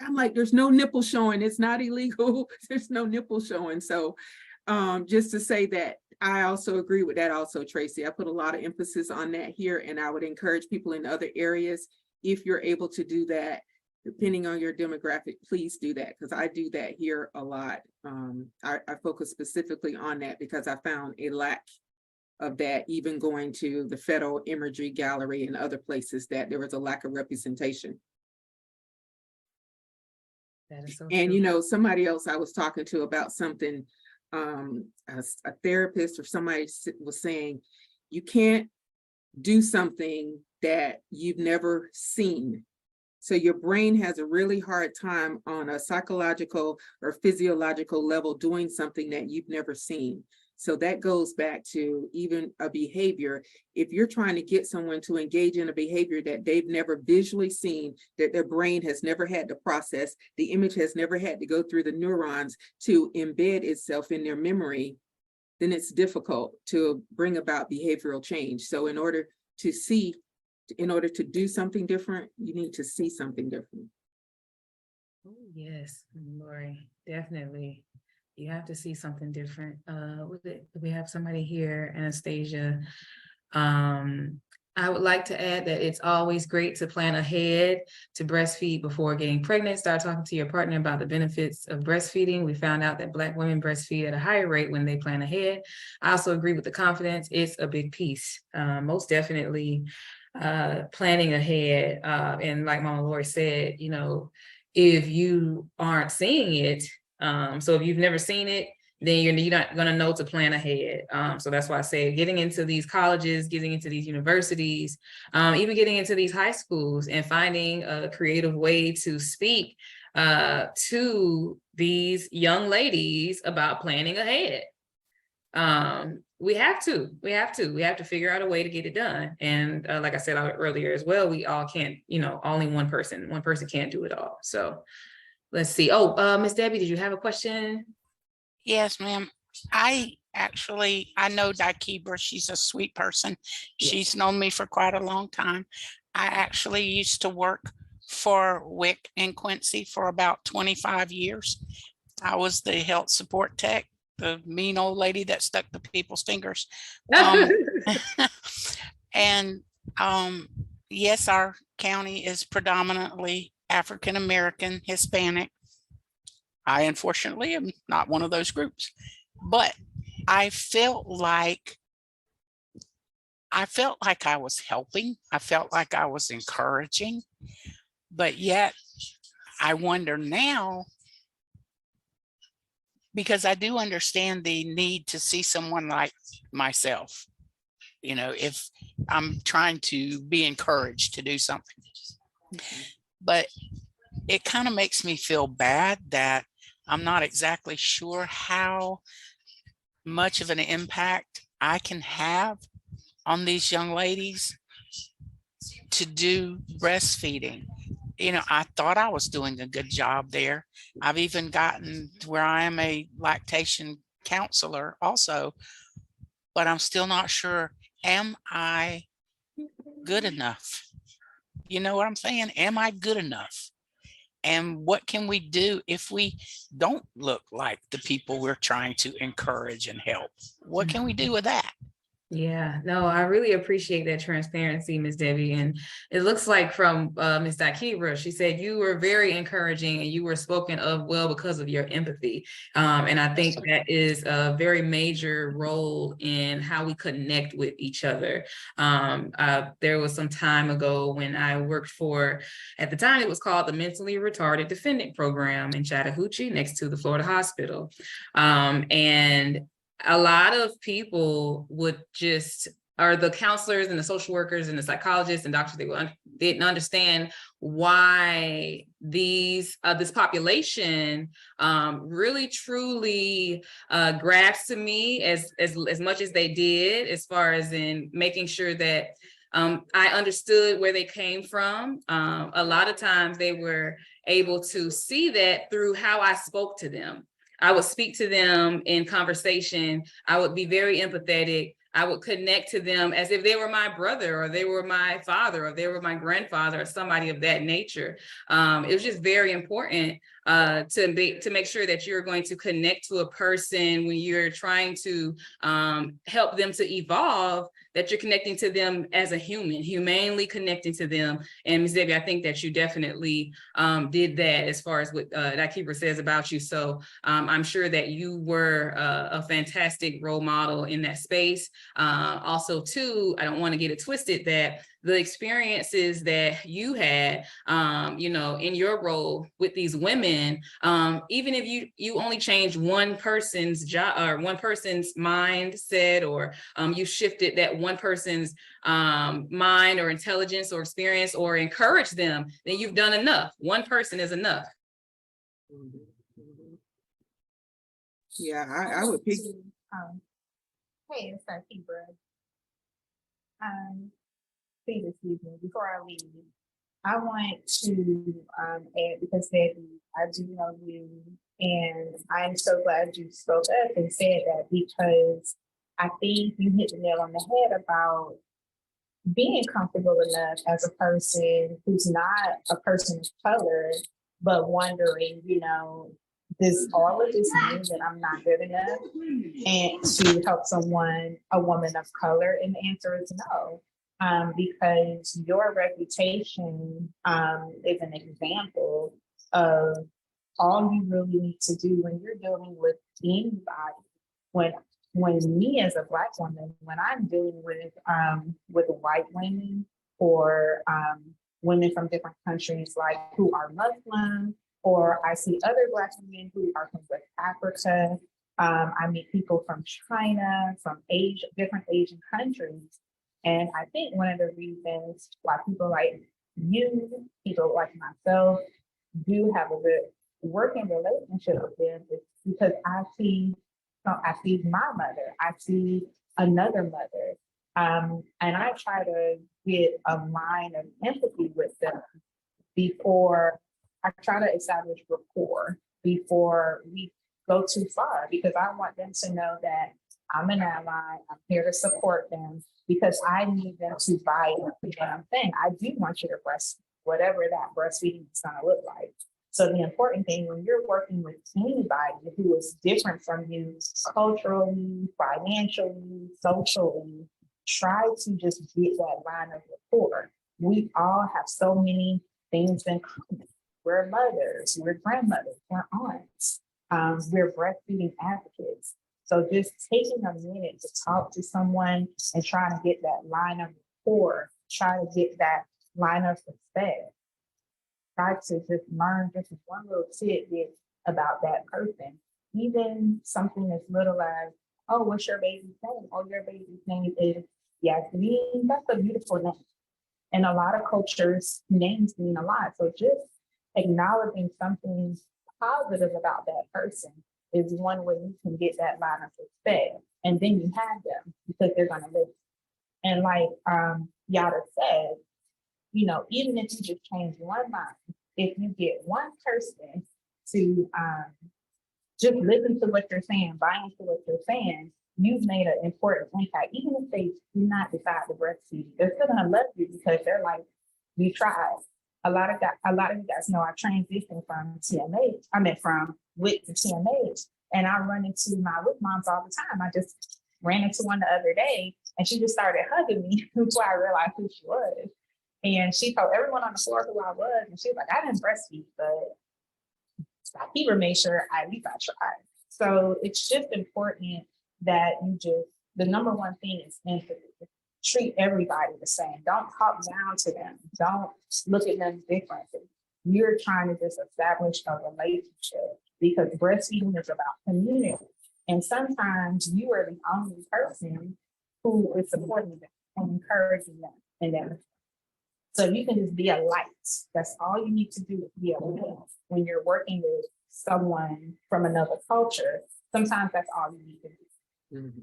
I'm like, there's no nipple showing. It's not illegal. There's no nipple showing. So just to say that I also agree with that also, Tracy. I put a lot of emphasis on that here, and I would encourage people in other areas, if you're able to do that, depending on your demographic, please do that, because I do that here a lot. I focus specifically on that because I found a lack of that, even going to the Federal Imagery Gallery and other places, that there was a lack of representation. That is so And true. somebody else I was talking to about something, a therapist or somebody was saying, you can't do something that you've never seen. So your brain has a really hard time on a psychological or physiological level doing something that you've never seen. So that goes back to even a behavior. If you're trying to get someone to engage in a behavior that they've never visually seen, that their brain has never had to process, the image has never had to go through the neurons to embed itself in their memory, then it's difficult to bring about behavioral change. So in order to do something different, you need to see something different. Oh, yes, Lori, definitely. You have to see something different. We have somebody here, Anastasia. I would like to add that it's always great to plan ahead to breastfeed before getting pregnant. Start talking to your partner about the benefits of breastfeeding. We found out that Black women breastfeed at a higher rate when they plan ahead. I also agree with the confidence. It's a big piece. Most definitely planning ahead. And like Mama Lori said, you know, if you aren't seeing it, so if you've never seen it, then you're not going to know to plan ahead. So that's why I say getting into these colleges, getting into these universities, even getting into these high schools and finding a creative way to speak to these young ladies about planning ahead. We have to figure out a way to get it done. And like I said earlier as well, we all can't, you know, only one person can't do it all. So let's see. Oh, Miss Debbie, did you have a question? Yes, ma'am. I know Dikebra. She's a sweet person. Yes. She's known me for quite a long time. I actually used to work for WIC in Quincy for about 25 years. I was the health support tech, the mean old lady that stuck to people's fingers. And yes, our county is predominantly African American, Hispanic. I unfortunately am not one of those groups, but I felt like I was helping. I felt like I was encouraging, but yet I wonder now, because I do understand the need to see someone like myself, you know, if I'm trying to be encouraged to do something. But it kind of makes me feel bad that I'm not exactly sure how much of an impact I can have on these young ladies to do breastfeeding. You know, I thought I was doing a good job there. I've even gotten to where I am a lactation counselor also, but I'm still not sure, am I good enough? You know what I'm saying? Am I good enough? And what can we do if we don't look like the people we're trying to encourage and help? What can we do with that? Yeah, no, I really appreciate that transparency, Ms. Debbie. And it looks like from Ms. Dikebra, she said you were very encouraging and you were spoken of well because of your empathy. And I think that is a very major role in how we connect with each other. There was some time ago when I worked for, at the time it was called the Mentally Retarded Defendant Program in Chattahoochee next to the Florida Hospital. And a lot of people would just, or the counselors and the social workers and the psychologists and doctors, didn't understand why this population really truly grasped to me as much as they did, as far as in making sure that I understood where they came from. A lot of times they were able to see that through how I spoke to them. I would speak to them in conversation. I would be very empathetic. I would connect to them as if they were my brother or they were my father or they were my grandfather or somebody of that nature. It was just very important to make sure that you're going to connect to a person when you're trying to help them to evolve, that you're connecting to them as a human, humanely connecting to them. And Ms. Debbie, I think that you definitely did that as far as what Dikebra says about you. So I'm sure that you were a fantastic role model in that space. Also, too, I don't want to get it twisted that the experiences that you had, you know, in your role with these women, even if you only change one person's job or one person's mindset, or you shifted that one person's mind or intelligence or experience or encourage them, then you've done enough. One person is enough. Yeah, I would pick. Hey, it's Kibra. Please excuse me, before I leave, I want to add, because Debbie, I do know you, and I'm so glad you spoke up and said that, because I think you hit the nail on the head about being comfortable enough as a person who's not a person of color, but wondering, you know, does all of this mean that I'm not good enough and to help someone, a woman of color? And the answer is no. Because your reputation is an example of all you really need to do when you're dealing with anybody. When me as a Black woman, when I'm dealing with white women or women from different countries, like who are Muslim, or I see other Black women who are from West Africa. I meet people from China, from Asia, different Asian countries. And I think one of the reasons why people like you, people like myself, do have a good working relationship with them is because I see my mother, I see another mother, and I try to get a line of empathy with them before I try to establish rapport before we go too far, because I want them to know that I'm an ally, I'm here to support them, because I need them to buy into what I'm saying. I do want you to breastfeed, whatever that breastfeeding is going to look like. So the important thing when you're working with anybody who is different from you culturally, financially, socially, try to just get that line of rapport. We all have so many things in common. We're mothers, we're grandmothers, we're aunts, we're breastfeeding advocates. So just taking a minute to talk to someone and trying to get that line of rapport, try to get that line of respect, try to just learn just one little tidbit about that person. Even something as little as, oh, what's your baby's name? Oh, your baby's name is Yasmin. That's a beautiful name. And a lot of cultures, names mean a lot. So just acknowledging something positive about that person is one way you can get that line of respect. And then you have them because they're going to listen. And like Yada said, you know, even if you just change one mind, if you get one person to just listen to what you're saying, buy into what you're saying, you've made an important impact. Even if they do not decide to breastfeed, they're still gonna love you because they're like, we tried. A lot of you guys know I transitioned from TMH. I mean from WIC to TMH, and I run into my WIC moms all the time. I just ran into one the other day, and she just started hugging me before I realized who she was. And she told everyone on the floor who I was, and she was like, I didn't breastfeed, but Keeper made sure at least I tried. So it's just important that you just, the number one thing is empathy. Treat everybody the same. Don't talk down to them. Don't look at them differently. You're trying to just establish a relationship because breastfeeding is about community. And sometimes you are the only person who is supporting them and encouraging them in that. So you can just be a light. That's all you need to do is be a light. When you're working with someone from another culture, sometimes that's all you need to do.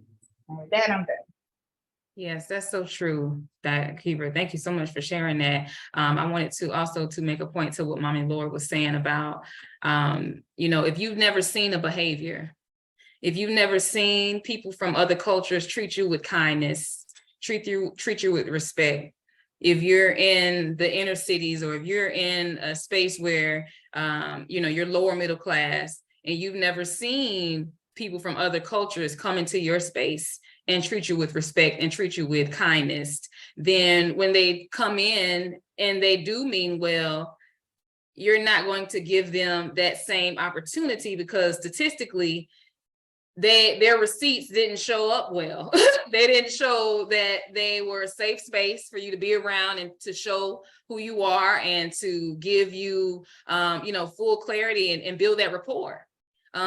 And with that, I'm done. Yes, that's so true, that Keeper. Thank you so much for sharing that. I wanted to also to make a point to what Mommy Laura was saying about, you know, if you've never seen a behavior, if you've never seen people from other cultures treat you with kindness, treat you with respect, if you're in the inner cities or if you're in a space where, you know, you're lower middle class and you've never seen people from other cultures come into your space and treat you with respect and treat you with kindness, then when they come in and they do mean well, you're not going to give them that same opportunity because statistically, their receipts didn't show up well. They didn't show that they were a safe space for you to be around and to show who you are and to give you, full clarity and build that rapport.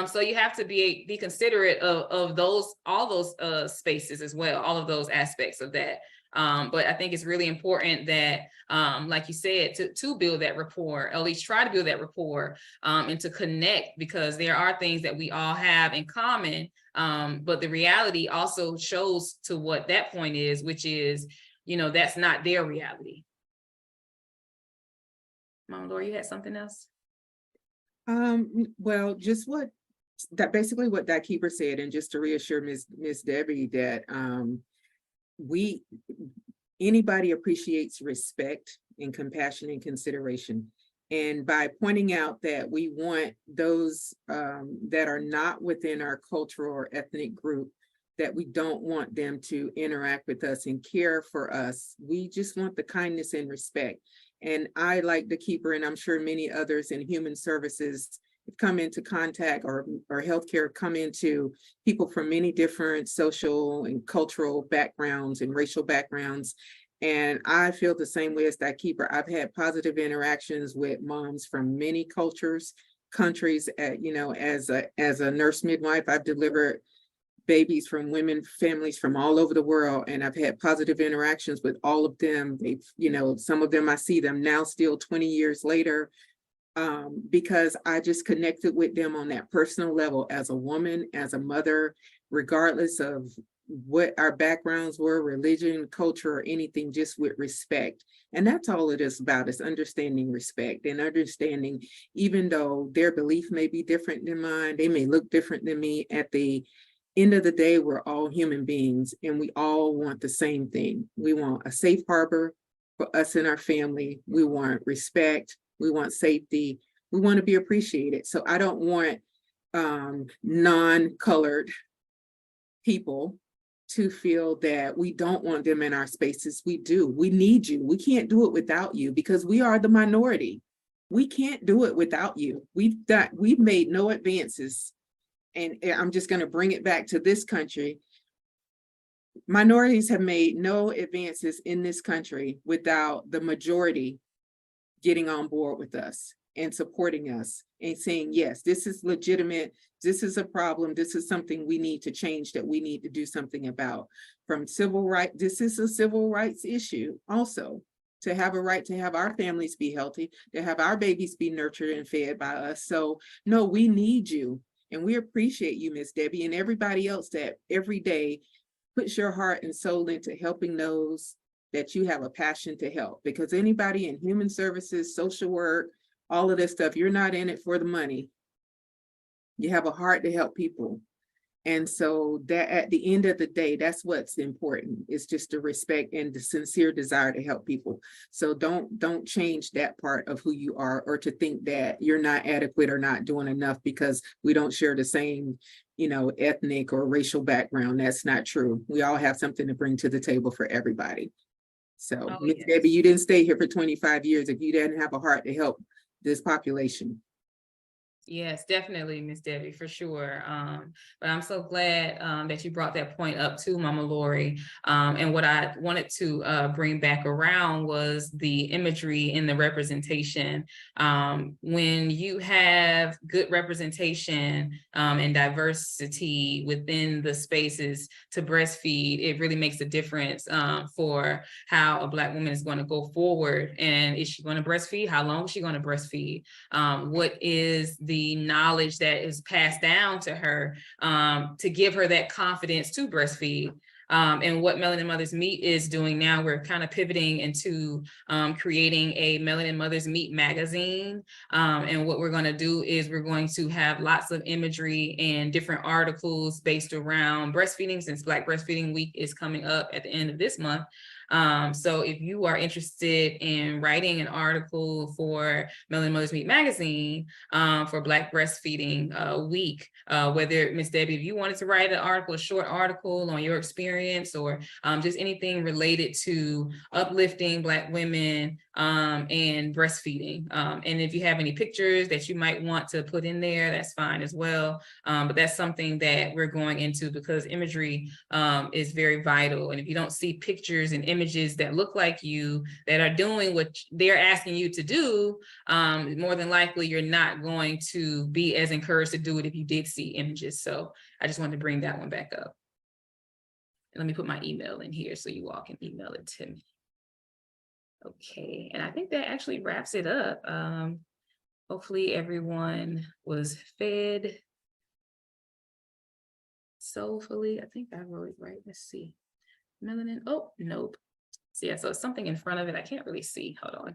So you have to be considerate of all those spaces as well, all of those aspects of that. But I think it's really important that, like you said, to build that rapport, at least try to build that rapport, and to connect, because there are things that we all have in common. But the reality also shows to what that point is, which is, that's not their reality. Mama Laura, you had something else? Well, just basically what that keeper said, and just to reassure Miss Debbie that anybody appreciates respect and compassion and consideration. And by pointing out that we want those that are not within our cultural or ethnic group, that we don't want them to interact with us and care for us. We just want the kindness and respect. And I, like the keeper, and I'm sure many others in human services, come into contact, or healthcare, come into people from many different social and cultural backgrounds and racial backgrounds. And I feel the same way as that keeper. I've had positive interactions with moms from many countries. As a nurse midwife, I've delivered babies from families from all over the world, and I've had positive interactions with all of them. Some of them, I see them now still 20 years later, because I just connected with them on that personal level as a woman, as a mother, regardless of what our backgrounds were, religion, culture, or anything, just with respect. And that's all it is about, is understanding respect and understanding, even though their belief may be different than mine, they may look different than me, at the end of the day, we're all human beings, and we all want the same thing. We want a safe harbor for us and our family. We want respect. We want safety. We want to be appreciated. So I don't want non-colored people to feel that we don't want them in our spaces. We do. We need you. We can't do it without you, because we are the minority. We can't do it without you. We've made no advances. And I'm just going to bring it back to this country. Minorities have made no advances in this country without the majority getting on board with us and supporting us and saying, yes, this is legitimate. This is a problem. This is something we need to change, that we need to do something about. From civil rights, this is a civil rights issue also, to have a right to have our families be healthy, to have our babies be nurtured and fed by us. So no, we need you. And we appreciate you, Miss Debbie, and everybody else that every day puts your heart and soul into helping those that you have a passion to help. Because anybody in human services, social work, all of this stuff, you're not in it for the money. You have a heart to help people. And so that at the end of the day, that's what's important. It's just the respect and the sincere desire to help people. So don't change that part of who you are, or to think that you're not adequate or not doing enough because we don't share the same, ethnic or racial background. That's not true. We all have something to bring to the table for everybody. So Ms. Yes. Debbie, you didn't stay here for 25 years if you didn't have a heart to help this population. Yes, definitely, Miss Debbie, for sure. But I'm so glad that you brought that point up too, Mama Lori. And what I wanted to bring back around was the imagery in the representation. When you have good representation and diversity within the spaces to breastfeed, it really makes a difference for how a Black woman is going to go forward. And is she going to breastfeed? How long is she going to breastfeed? What is the knowledge that is passed down to her to give her that confidence to breastfeed? And what Melanin Mothers Meet is doing now, we're kind of pivoting into creating a Melanin Mothers Meet magazine. And what we're going to do is we're going to have lots of imagery and different articles based around breastfeeding, since Black Breastfeeding Week is coming up at the end of this month. So if you are interested in writing an article for Melanin Mothers Meet magazine for Black Breastfeeding Week, whether Miss Debbie, if you wanted to write an article, a short article on your experience, or just anything related to uplifting Black women and breastfeeding. And if you have any pictures that you might want to put in there, that's fine as well. But that's something that we're going into because imagery is very vital. And if you don't see pictures and images that look like you, that are doing what they're asking you to do, more than likely you're not going to be as encouraged to do it if you did see images. So I just wanted to bring that one back up. And let me put my email in here so you all can email it to me. Okay, and I think that actually wraps it up. Hopefully everyone was fed soulfully. I think I wrote it right. Let's see. Melanin. Oh, nope. So yeah, so it's something in front of it. I can't really see. Hold on.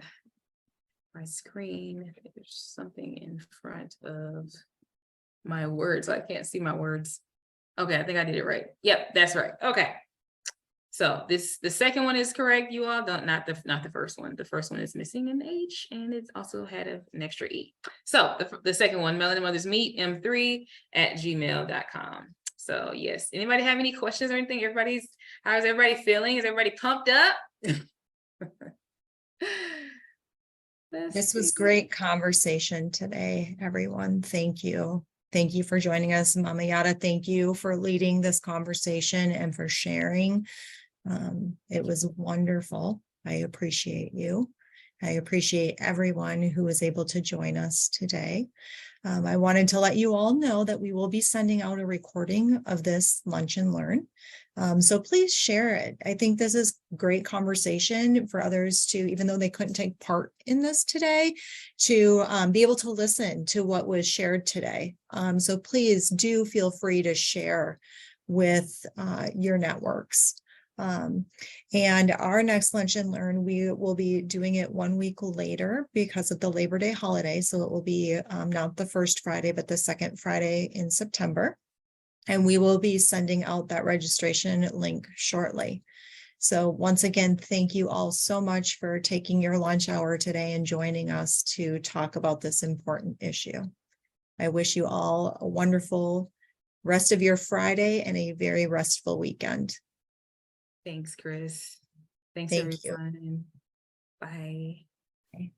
My screen. There's something in front of my words. I can't see my words. Okay, I think I did it right. Yep, that's right. Okay. So the second one is correct, you all. Not the first one. The first one is missing an H, and it's also had an extra E. So the second one, Melanin Mothers Meet m3@gmail.com. So yes, anybody have any questions or anything? How's everybody feeling? Is everybody pumped up? This was great conversation today, everyone. Thank you. Thank you for joining us. Mama Yada, thank you for leading this conversation and for sharing. It was wonderful. I appreciate you. I appreciate everyone who was able to join us today. I wanted to let you all know that we will be sending out a recording of this Lunch and Learn. So please share it. I think this is great conversation for others to, even though they couldn't take part in this today, to be able to listen to what was shared today. So please do feel free to share with your networks. And our next Lunch and Learn, we will be doing it 1 week later because of the Labor Day holiday. So it will be not the first Friday, but the second Friday in September. And we will be sending out that registration link shortly. So once again, thank you all so much for taking your lunch hour today and joining us to talk about this important issue. I wish you all a wonderful rest of your Friday and a very restful weekend. Thanks, Chris. Thanks, Thank you. everyone. Bye. Okay.